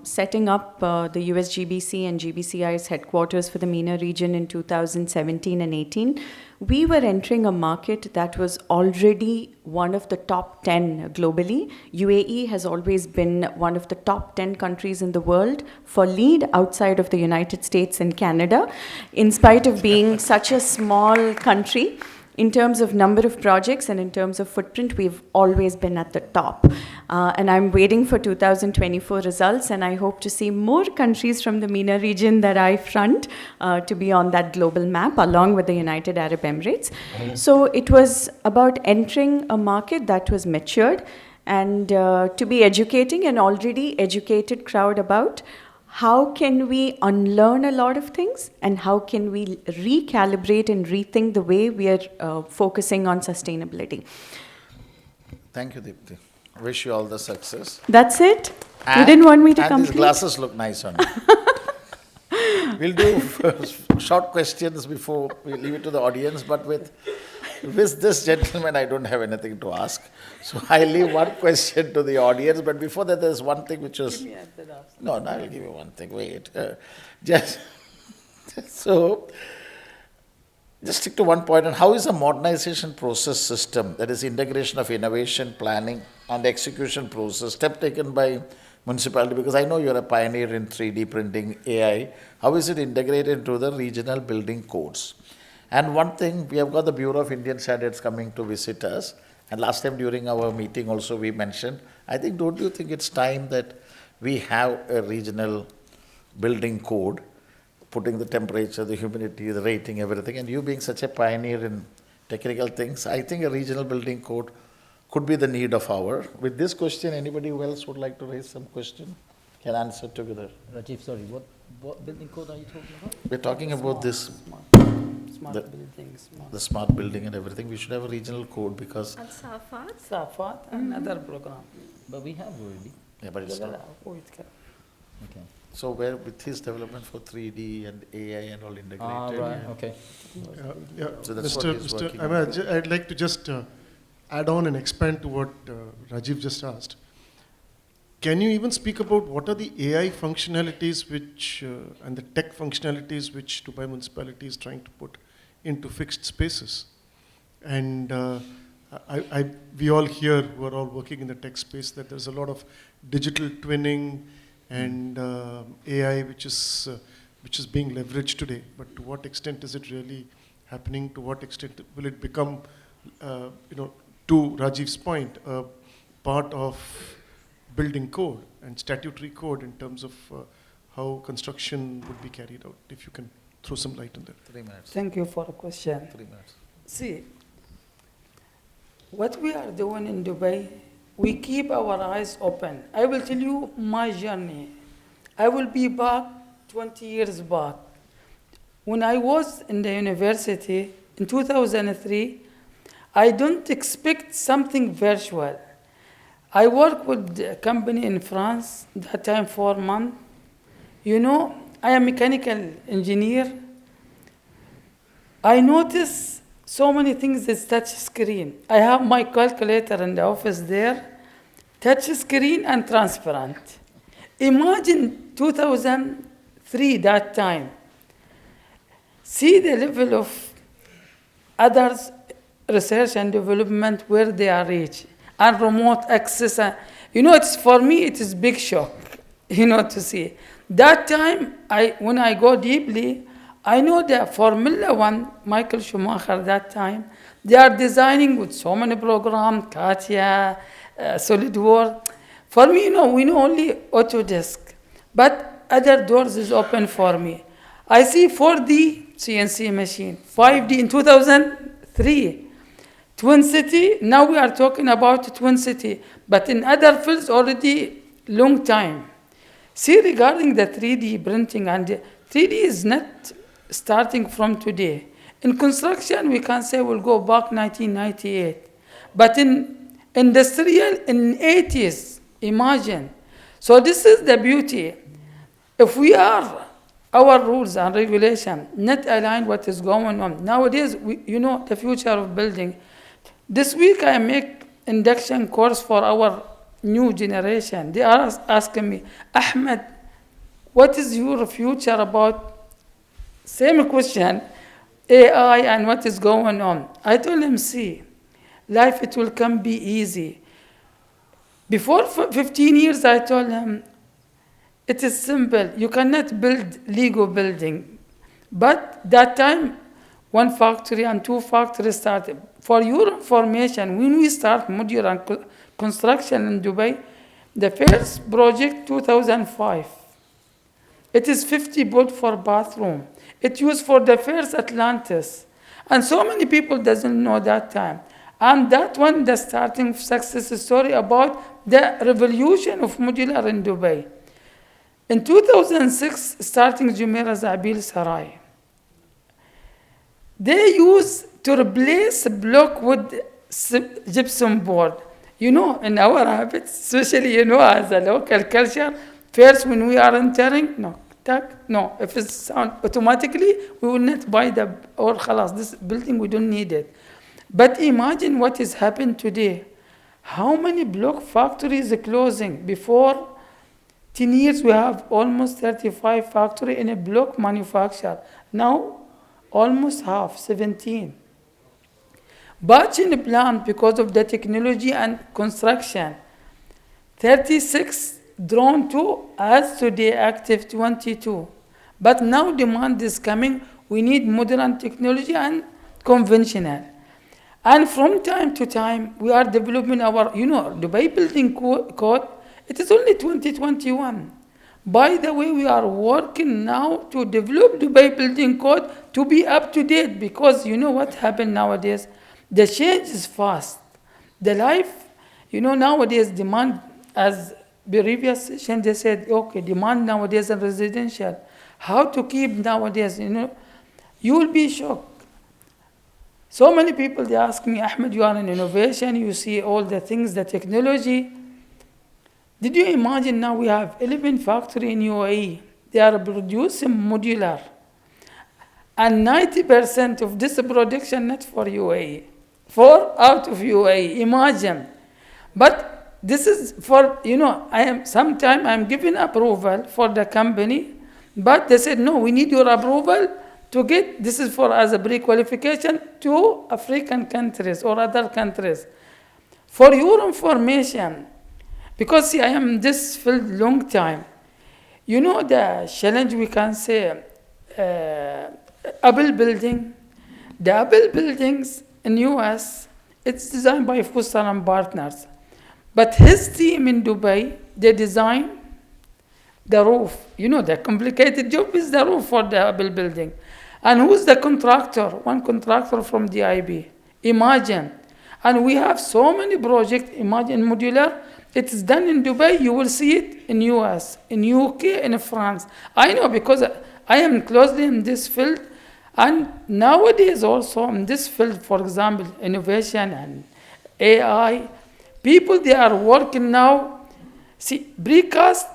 setting up the US GBC and GBCI's headquarters for the MENA region in 2017 and 18, we were entering a market that was already one of the top 10 globally. UAE has always been one of the top 10 countries in the world for LEED outside of the United States and Canada. In spite of being such a small country, in terms of number of projects and in terms of footprint, we've always been at the top. And I'm waiting for 2024 results, and I hope to see more countries from the MENA region that I front to be on that global map, along with the United Arab Emirates. So it was about entering a market that was matured, and to be educating an already educated crowd about how can we unlearn a lot of things, and how can we recalibrate and rethink the way we are focusing on sustainability. Thank you, Deepthi. Wish you all the success. That's it? You didn't want me to complete? And these glasses look nice on you. We'll do short questions before we leave it to the audience, but with this gentleman, I don't have anything to ask. So I leave one question to the audience, but before that, there's one thing which was... No, I will give you one thing. Wait. So, just stick to one point. And how is the modernization process system, that is integration of innovation, planning, and execution process, step taken by municipality? Because I know you're a pioneer in 3D printing, AI. How is it integrated into the regional building codes? And one thing, we have got the Bureau of Indian Standards coming to visit us. And last time during our meeting also we mentioned, I think, don't you think it's time that we have a regional building code, putting the temperature, the humidity, the rating, everything, and you being such a pioneer in technical things, I think a regional building code could be the need of our. With this question, anybody else would like to raise some question? Can answer together. Rajiv, sorry, what building code are you talking about? We're talking about this, Smart buildings. the smart building and everything. We should have a regional code because, And Safat? Safat, another program. But we have already. yeah, but it's not. Okay. So where with his development for 3D and AI and all integrated. Right, yeah. okay. So that's what he's Mr. working Ahmed, on. I'd like to just add on and expand to what Rajiv just asked. Can you even speak about what are the AI functionalities which and the tech functionalities which Dubai municipality is trying to put into fixed spaces? And we all here who are all working in the tech space that there's a lot of digital twinning and AI which is being leveraged today. But to what extent is it really happening? To what extent will it become, to Rajiv's point, a part of building code and statutory code in terms of how construction would be carried out? If you can throw some light on that. 3 minutes. Thank you for the question. 3 minutes. See, what we are doing in Dubai, we keep our eyes open. I will tell you my journey. I will be back 20 years back. When I was in the university in 2003, I don't expect something virtual. I worked with a company in France, that time 4 months. I am a mechanical engineer. I notice so many things is touch screen. I have my calculator in the office there, touch screen and transparent. Imagine 2003, that time. See the level of others research and development where they are reached. And remote access. It's for me, it is big shock, to see. That time, when I go deeply, I know the Formula One, Michael Schumacher, that time, they are designing with so many programs, Katia, SolidWorks. For me, we know only Autodesk, but other doors is open for me. I see 4D CNC machine, 5D in 2003. Twin City, now we are talking about Twin City, but in other fields already long time. See, regarding the 3D printing, and 3D is not starting from today. In construction, we can say we'll go back 1998. But in industrial, in 80s, imagine. So this is the beauty. If we are, our rules and regulation not aligned what is going on. Nowadays, the future of building. This week I make induction course for our new generation. They are asking me, Ahmed, what is your future about? Same question, AI and what is going on. I told him, see, life it will come be easy. Before 15 years I told him, it is simple. You cannot build Lego building. But that time, 1 factory and 2 factories started. For your information, when we start modular construction in Dubai, the first project 2005. It is 50 baht for bathroom. It used for the first Atlantis. And so many people doesn't know that time. And that one, the starting success story about the revolution of modular in Dubai. In 2006, starting Jumeirah Zabil Sarai. They used to replace block with gypsum board. In our habits, especially, as a local culture, first when we are entering, no, if it's sound automatically, we will not buy this building, we don't need it. But imagine what is happening today. How many block factories are closing? Before 10 years, we have almost 35 factories in a block manufacture. Now, almost half, 17. Bachin plant, because of the technology and construction, 36 drawn to, as today active 22. But now demand is coming, we need modern technology and conventional. And from time to time, we are developing our, Dubai building code, it is only 2021. By the way, we are working now to develop Dubai building code to be up to date, because you know what happened nowadays? The change is fast. The life, nowadays demand, as previous session they said, okay, demand nowadays in residential. How to keep nowadays, you will be shocked. So many people, they ask me, Ahmed, you are in innovation, you see all the things, the technology. Did you imagine now we have 11 factories in UAE? They are producing modular. And 90% of this production not for UAE. 4 out of UAE, imagine. But this is for, sometimes I'm giving approval for the company, but they said, no, we need your approval to get, this is for as a pre-qualification to African countries or other countries. For your information, because see, I am in this field long time, the challenge we can say, Apple building, the Apple buildings in US, it's designed by Fuster and Partners. But his team in Dubai, they design the roof. The complicated job is the roof for the Apple building. And who's the contractor? One contractor from DIB. Imagine. And we have so many projects, imagine modular. It's done in Dubai, you will see it in US, in UK, in France. I know because I am closely in this field. And nowadays also in this field, for example, innovation and AI, people, they are working now. See, precast,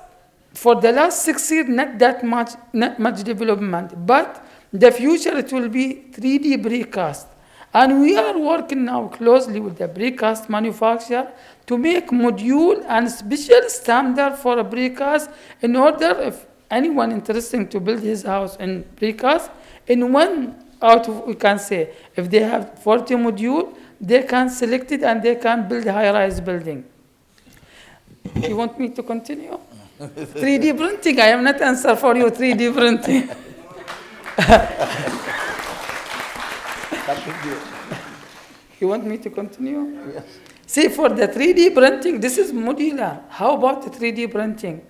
for the last 6 years, not much development. But the future, it will be 3D precast. And we are working now closely with the precast manufacturer to make module and special standard for a precast in order, if anyone interested to build his house in precast, in one out of, we can say, if they have 40 module, they can select it and they can build a high-rise building. You want me to continue? 3D printing, I am not answer for you, 3D printing. You want me to continue? Yes. See, for the 3D printing, this is modular. How about the 3D printing?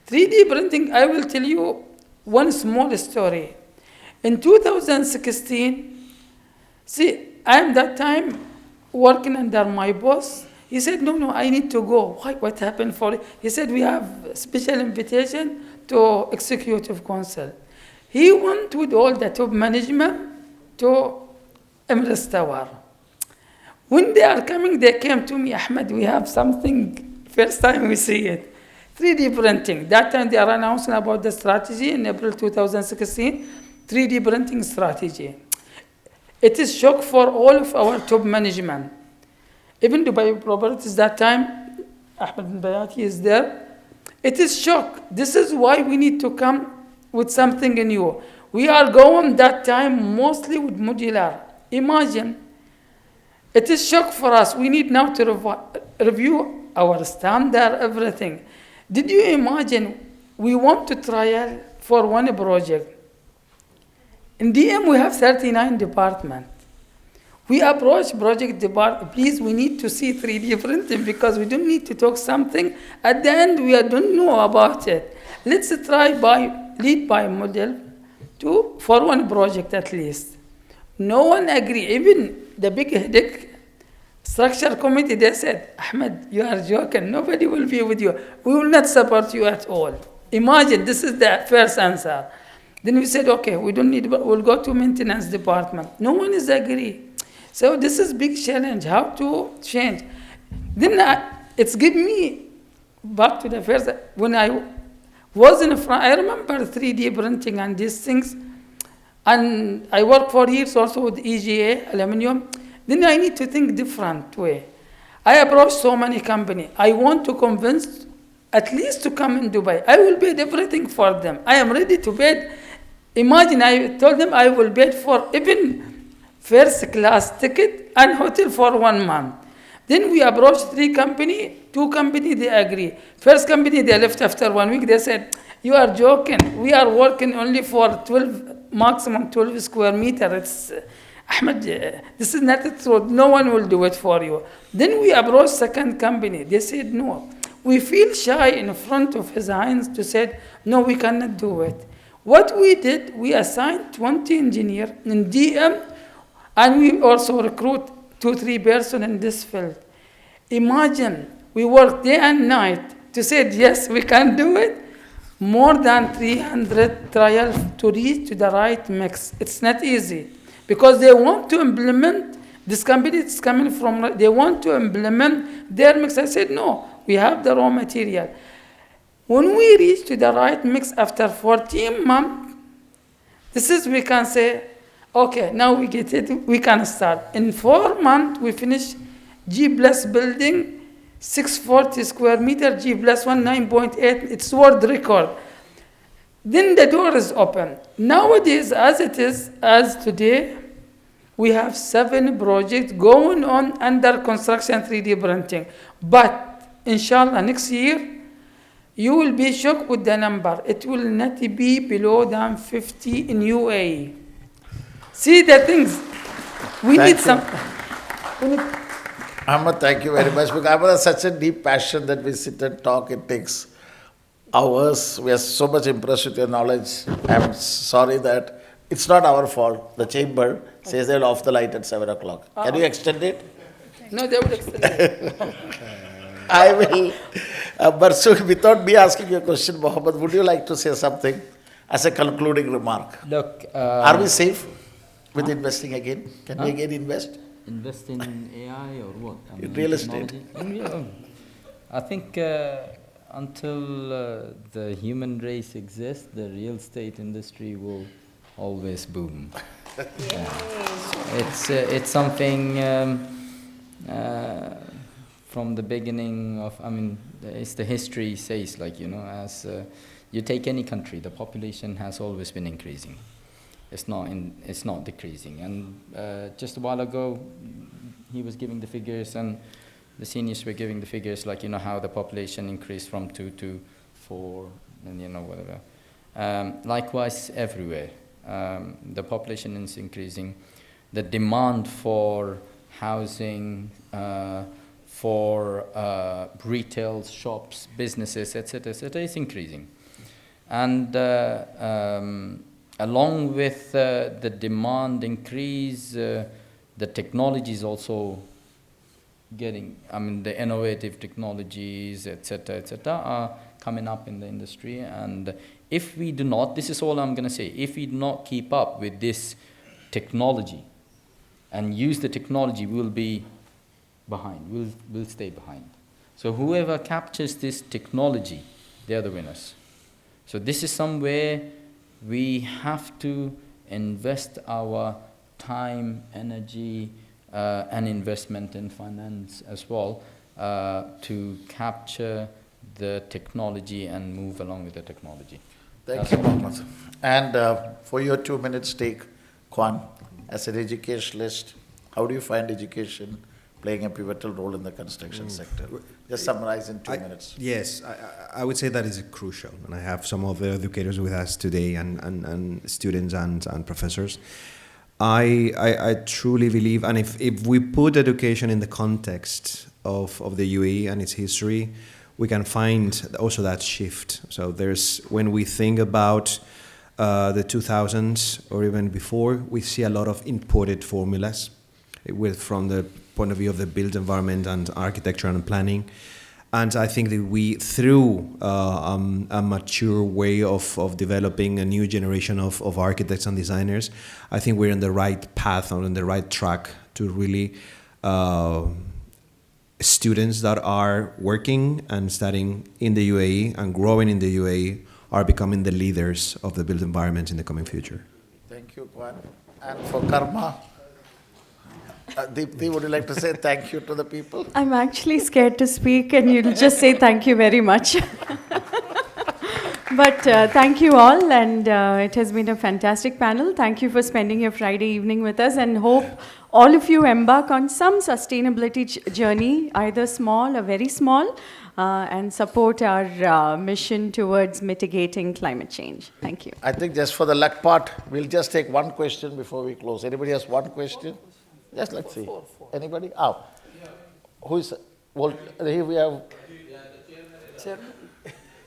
3D printing, I will tell you one small story. In 2016, see, I am that time working under my boss. He said, no, I need to go. Why? What happened for it? He said, we have a special invitation to Executive Council. He went with all the top management to Emirates Tower. When they are coming, they came to me, Ahmed, we have something, first time we see it. 3D printing. That time they are announcing about the strategy in April 2016, 3D printing strategy. It is shock for all of our top management. Even Dubai Properties that time, Ahmed Bayati is there. It is shock. This is why we need to come with something new. We are going that time mostly with modular. Imagine, it is shock for us. We need now to review our standard, everything. Did you imagine we want to trial for one project? In DM, we have 39 departments. We approach project department, please, we need to see 3D printing because we don't need to talk something. At the end, we don't know about it. Let's try lead by model for one project at least. No one agree. Even the big headache structure committee, they said, Ahmed, you are joking. Nobody will be with you. We will not support you at all. Imagine, this is the first answer. Then we said, okay, we don't need, we'll go to maintenance department. No one is agree. So this is big challenge, how to change. Then it's give me back to the first, when I was in France, I remember 3D printing and these things. And I worked for years also with EGA, aluminum. Then I need to think different way. I approached so many companies. I want to convince at least to come in Dubai. I will pay everything for them. I am ready to pay Imagine, I told them I will bid for even first class ticket and hotel for 1 month. Then we approached 3 company, 2 company, they agree. First company, they left after 1 week. They said, you are joking. We are working only for 12, maximum 12 square meter. It's, Ahmed, this is not true. No one will do it for you. Then we approached second company. They said, no. We feel shy in front of His Highness to say, no, we cannot do it. What we did, we assigned 20 engineers in DM, and we also recruit 2-3 persons in this field. Imagine, we work day and night to say, yes, we can do it. More than 300 trials to reach to the right mix. It's not easy because they want to implement, this company is coming from, they want to implement their mix. I said, no, we have the raw material. When we reach to the right mix after 14 months, this is, we can say, okay, now we get it, we can start. In 4 months, we finish G plus building, 640 square meter, G plus 1, 9.8, it's world record. Then the door is open. Nowadays, as it is, as today, we have 7 projects going on under construction 3D printing. But, inshallah, next year, you will be shocked with the number. It will not be below than 50 in UAE. See the things. We Thank need you. some. We need, Ahmed, thank you very much. Because Ahmed has such a deep passion that we sit and talk. It takes hours. We are so much impressed with your knowledge. I'm sorry that it's not our fault. The chamber says they'll off the light at 7 o'clock. Can you extend it? no, they will extend it. I will. But so without me asking you a question, Mohammed, would you like to say something as a concluding remark? Look, Are we safe with investing again? Can we again invest? Invest in AI or what? I mean, Real estate. technology? I think until the human race exists, the real estate industry will always boom. It's something from the beginning of, I mean, it's the history says, like, you know, as you take any country, the population has always been increasing. It's not decreasing. And just a while ago, he was giving the figures, and the seniors were giving the figures, like, you know, how the population increased from 2 to 4, and, you know, whatever. Likewise, everywhere, the population is increasing. The demand for housing, for retail shops, businesses, etc., is increasing. And along with the demand increase, the technology is also getting, I mean, the innovative technologies, etc., are coming up in the industry. And if we do not, this is all I'm going to say, if we do not keep up with this technology and use the technology, we'll be behind, we'll stay behind. So whoever captures this technology, they're the winners. So this is somewhere we have to invest our time, energy, and investment in finance as well to capture the technology and move along with the technology. Thank you, Mohammed. And for your 2 minutes take, Kwan, as an educationalist, how do you find education playing a pivotal role in the construction sector? Just summarize in 2 minutes. Yes, I would say that is crucial. And I have some of the educators with us today and students and professors. I truly believe, and if we put education in the context of the UAE and its history, we can find also that shift. So when we think about the 2000s or even before, we see a lot of imported formulas from the point of view of the built environment and architecture and planning. And I think that we, through a mature way of developing a new generation of architects and designers, I think we're on the right path, or on the right track to really students that are working and studying in the UAE and growing in the UAE are becoming the leaders of the built environment in the coming future. Thank you, Kwan. And for Karma, Deepthi, would you like to say thank you to the people? I'm actually scared to speak, and you'll just say thank you very much. But thank you all, and it has been a fantastic panel. Thank you for spending your Friday evening with us, and hope all of you embark on some sustainability journey, either small or very small, and support our mission towards mitigating climate change. Thank you. I think just for the luck part, we'll just take one question before we close. Anybody has one question? Yes, let's see. Anybody? Oh. Who is? Well, here we have.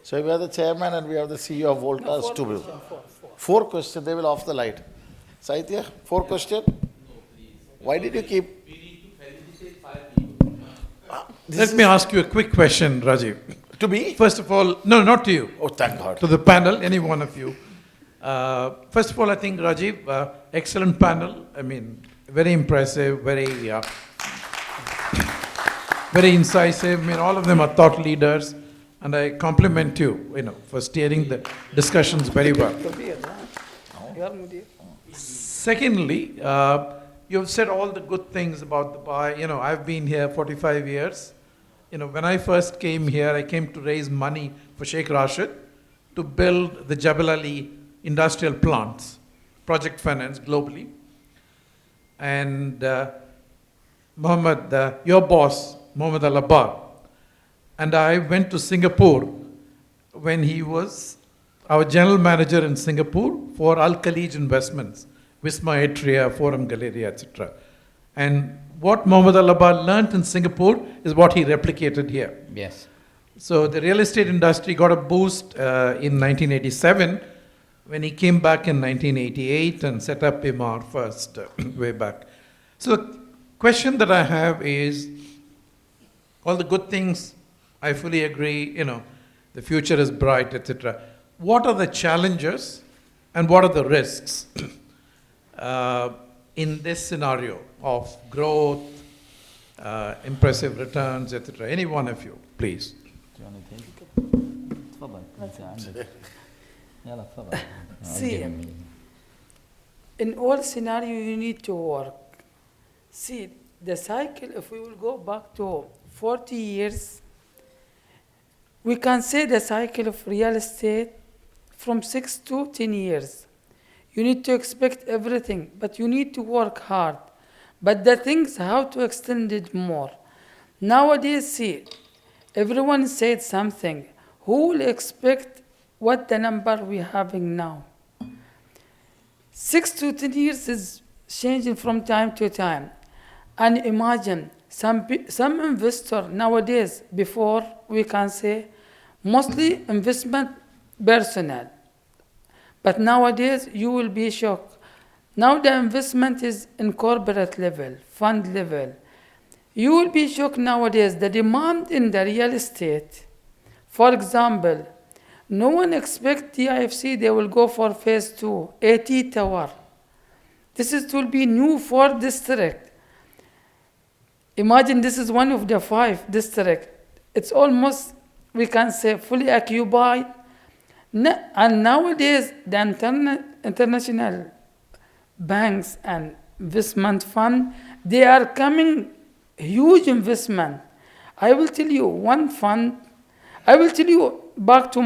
So we have the chairman and we have the CEO of Voltas. No, four questions. They will off the light. Saitya, 4 questions? Why did you keep? Let me ask you a quick question, Rajiv. To me? First of all, no, not to you. Oh, thank God. To the panel, any one of you. First of all, I think, Rajiv, excellent panel. I mean, very impressive, very incisive. I mean, all of them are thought leaders. And I compliment you, for steering the discussions very well. Secondly, you've said all the good things about Dubai. I've been here 45 years. When I first came here, I came to raise money for Sheikh Rashid to build the Jabal Ali industrial plants, project finance globally. And Mohammed, your boss, Mohammed Al-Abbar, and I went to Singapore when he was our general manager in Singapore for Al-Khalij Investments, Wisma Atria, Forum Galleria, etc. And what Mohammed Al-Abbar learnt in Singapore is what he replicated here. Yes. So the real estate industry got a boost in 1987 when he came back in 1988 and set up Emaar first, way back. So the question that I have is, all the good things, I fully agree, the future is bright, etc. What are the challenges and what are the risks in this scenario of growth, impressive returns, etc.? Any one of you, please. Do you want to take it? See, in all scenario, you need to work. See, the cycle, if we will go back to 40 years, we can say the cycle of real estate from 6 to 10 years. You need to expect everything, but you need to work hard. But the things, how to extend it more. Nowadays, see, everyone said something. Who will expect what the number we're having now? 6 to 10 years is changing from time to time. And imagine, some investor nowadays, before we can say, mostly investment personnel. But nowadays, you will be shocked. Now the investment is in corporate level, fund level. You will be shocked nowadays, the demand in the real estate. For example, no one expects TIFC, they will go for phase 2, 80 tower. This will be new 4 district. Imagine this is one of the 5 districts. It's almost, we can say, fully occupied. And nowadays, the international banks and investment fund, they are coming huge investment. I will tell you one fund. I will tell you back to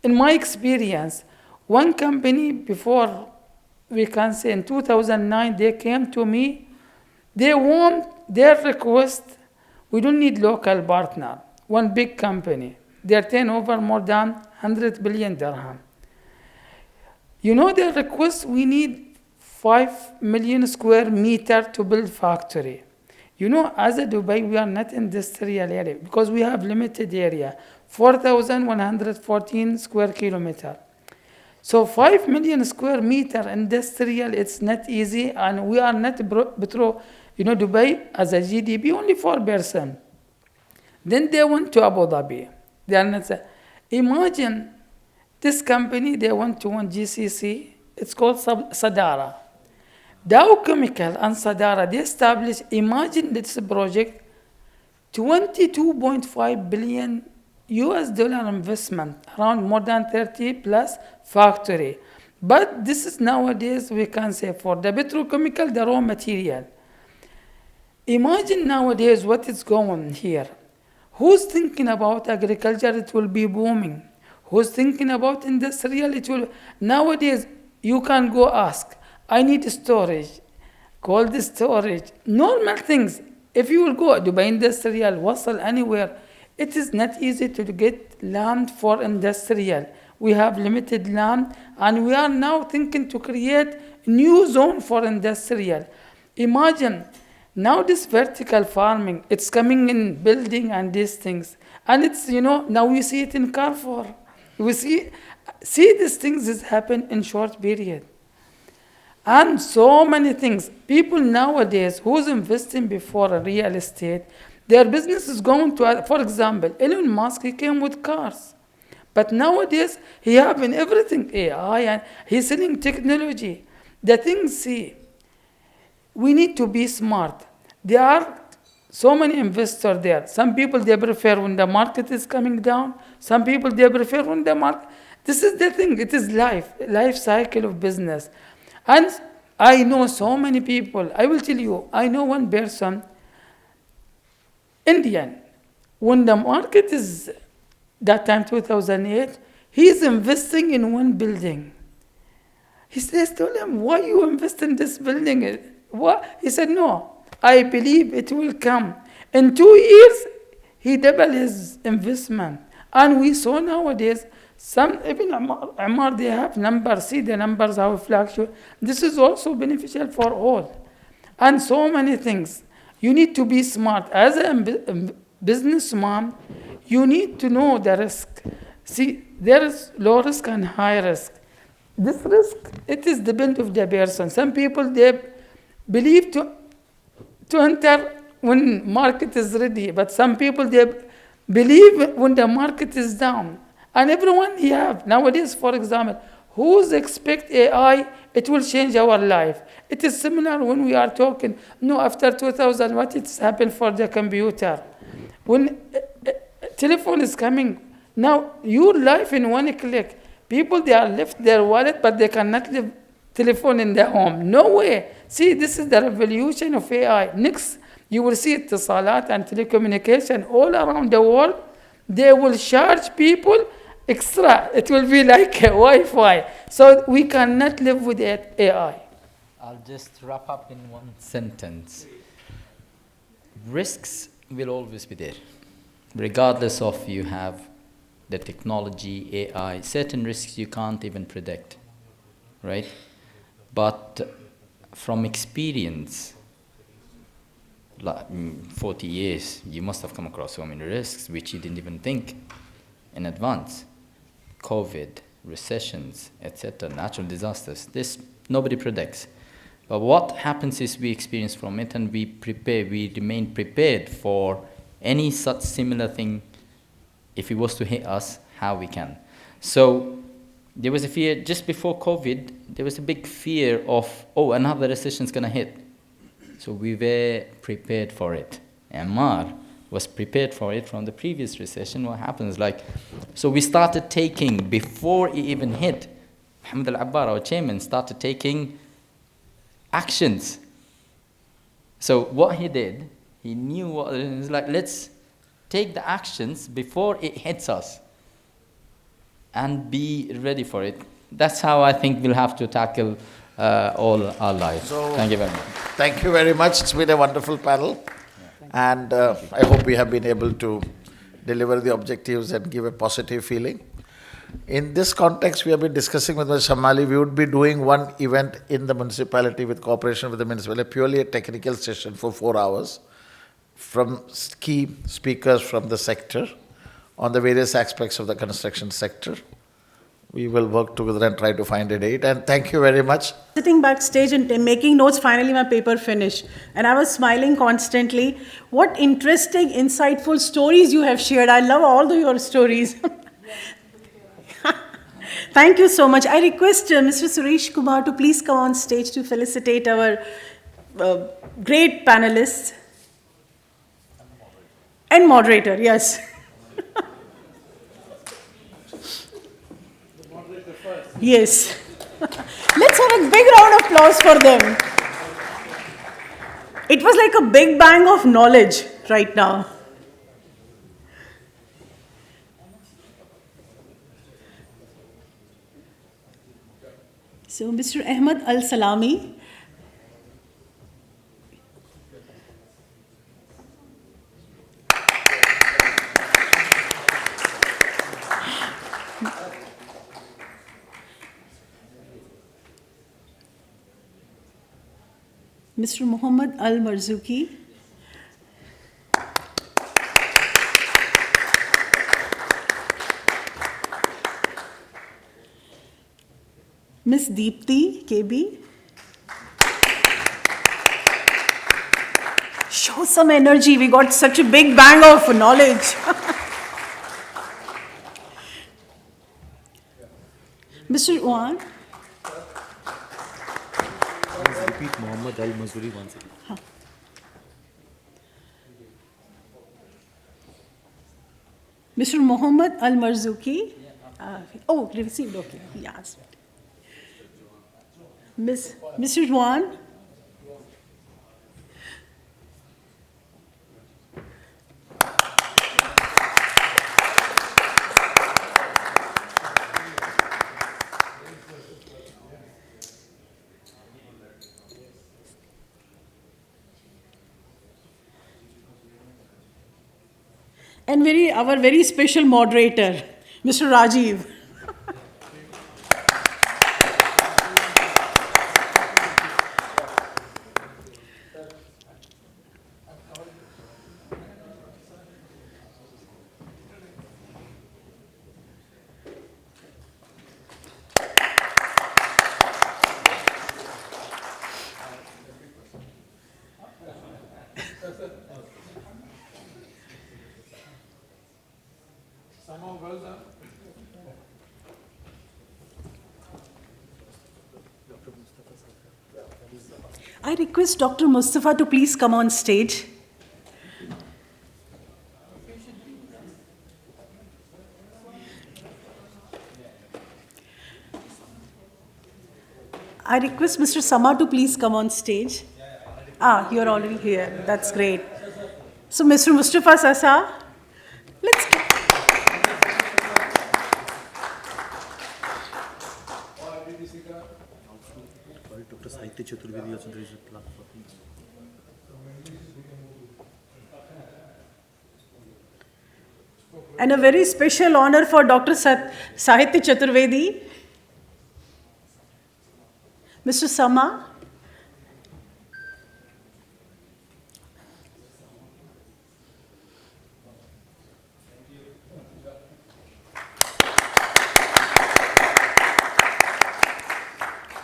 in my experience, one company before, we can say in 2009, they came to me. They want their request. We don't need local partner. One big company. Their turnover more than 100 billion dirham. Their request, we need 5 million square meter to build factory. As a Dubai, we are not industrial area because we have limited area, 4,114 square kilometer. So 5 million square meter industrial, it's not easy, and we are not Dubai as a GDP only 4%. Then they went to Abu Dhabi. They are not. Imagine this company, they went to one GCC, it's called Sadara. Dow Chemical and Sadara, they established, imagine this project, 22.5 billion US dollar investment, around more than 30 plus factory. But this is nowadays, we can say, for the petrochemical, the raw material. Imagine nowadays what is going on here. Who's thinking about agriculture? It will be booming. Who's thinking about industrial? It will. Nowadays, you can go ask, I need storage, cold storage, normal things. If you will go Dubai Industrial, Wasl, anywhere, it is not easy to get land for industrial. We have limited land, and we are now thinking to create new zone for industrial. Imagine, now this vertical farming, it's coming in building and these things. And it's, now we see it in Carrefour. We see these things is happen in short period. And so many things. People nowadays who's investing before a real estate, their business is going to, for example, Elon Musk, he came with cars. But nowadays, he have in everything AI, and he's selling technology. The things, see, we need to be smart. There are so many investors there. Some people, they prefer when the market is coming down. Some people, they prefer when the market... This is the thing. It is life cycle of business. And I know so many people. I will tell you, I know one person, Indian. When the market is, that time 2008, he is investing in one building. He says to him, why you invest in this building? What? He said, no, I believe it will come. In 2 years, he doubled his investment. And we saw nowadays, some, even Amar, they have numbers, see the numbers, how fluctuate. This is also beneficial for all. And so many things. You need to be smart. As a businessman, you need to know the risk. See, there is low risk and high risk. This risk, it is depend of the person. Some people, they believe to enter when market is ready, but some people, they believe when the market is down. And everyone you have nowadays, for example, who's expect AI, it will change our life. It is similar when we are talking, no, after 2000, what it's happened for the computer. When telephone is coming, now your life in one click. People, they are left their wallet, but they cannot leave telephone in their home. No way. See, this is the revolution of AI. Next, you will see salat and telecommunication all around the world. They will charge people extra. It will be like a Wi-Fi. So we cannot live with AI. I'll just wrap up in one sentence. Risks will always be there. Regardless of you have the technology, AI, certain risks you can't even predict, right? But from experience, like 40 years, you must have come across so many risks which you didn't even think in advance. COVID, recessions, etc., natural disasters. This nobody predicts. But what happens is we experience from it and we remain prepared for any such similar thing. If it was to hit us, how we can. So there was a fear, just before COVID, there was a big fear of, oh, another recession is going to hit. So we were prepared for it. Ammar was prepared for it from the previous recession. What happens? So we started taking, before it even hit, Mohammed Al-Abbar, our chairman, started taking actions. So what he did, he knew what it was like, let's take the actions before it hits us and be ready for it. That's how I think we'll have to tackle all our lives. So, thank you very much. Thank you very much. It's been a wonderful panel. And I hope we have been able to deliver the objectives and give a positive feeling. In this context, we have been discussing with Mr. Shamali, we would be doing one event in the municipality with cooperation with the municipality, purely a technical session for 4 hours, from key speakers from the sector on the various aspects of the construction sector. We will work together and try to find a date. And thank you very much. Sitting backstage and making notes, finally my paper finished. And I was smiling constantly. What interesting, insightful stories you have shared. I love all your stories. Thank you so much. I request Mr. Suresh Kumar to please come on stage to felicitate our great panelists. And moderator, yes. Yes. Let's have a big round of applause for them. It was like a big bang of knowledge right now. So, Mr. Ahmed Al Salami. Mr. Muhammad Al Marzuki. Miss Deepthi KB. Show some energy. We got such a big bang of knowledge. Mr. Wan. Please repeat Mohammed Al Mazuri once again. Mr. Muhammad Al Marzuki. Oh, received, okay. He asked. Mr. Juan. And our very special moderator, Mr. Rajiv. I request Dr. Mustafa to please come on stage. I request Mr. Sama to please come on stage. You're already here. That's great. So, Mr. Mustafa Sasa, let's go. And a very special honor for Dr. Sahitya Chaturvedi. Mr. Sama.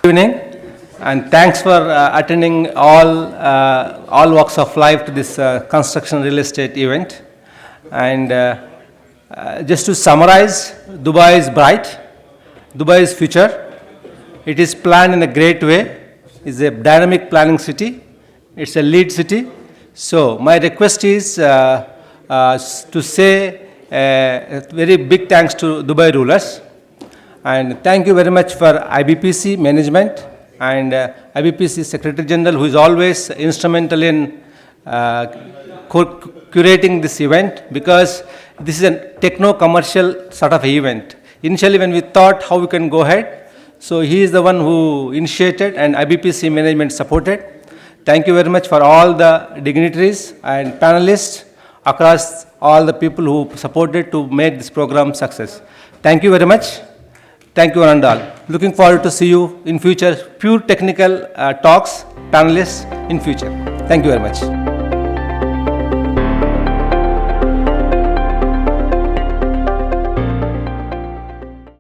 Good evening, and thanks for attending all walks of life to this construction real estate event. And just to summarize, Dubai is bright. Dubai is future. It is planned in a great way. It's a dynamic planning city. It's a lead city. So my request is to say a very big thanks to Dubai rulers. And thank you very much for IBPC management and IBPC Secretary General, who is always instrumental in curating this event, because this is a techno-commercial sort of event. Initially, when we thought how we can go ahead, so he is the one who initiated and IBPC management supported. Thank you very much for all the dignitaries and panelists across all the people who supported to make this program success. Thank you very much. Thank you, Anandal. Looking forward to see you in future, pure technical talks, panelists in future. Thank you very much.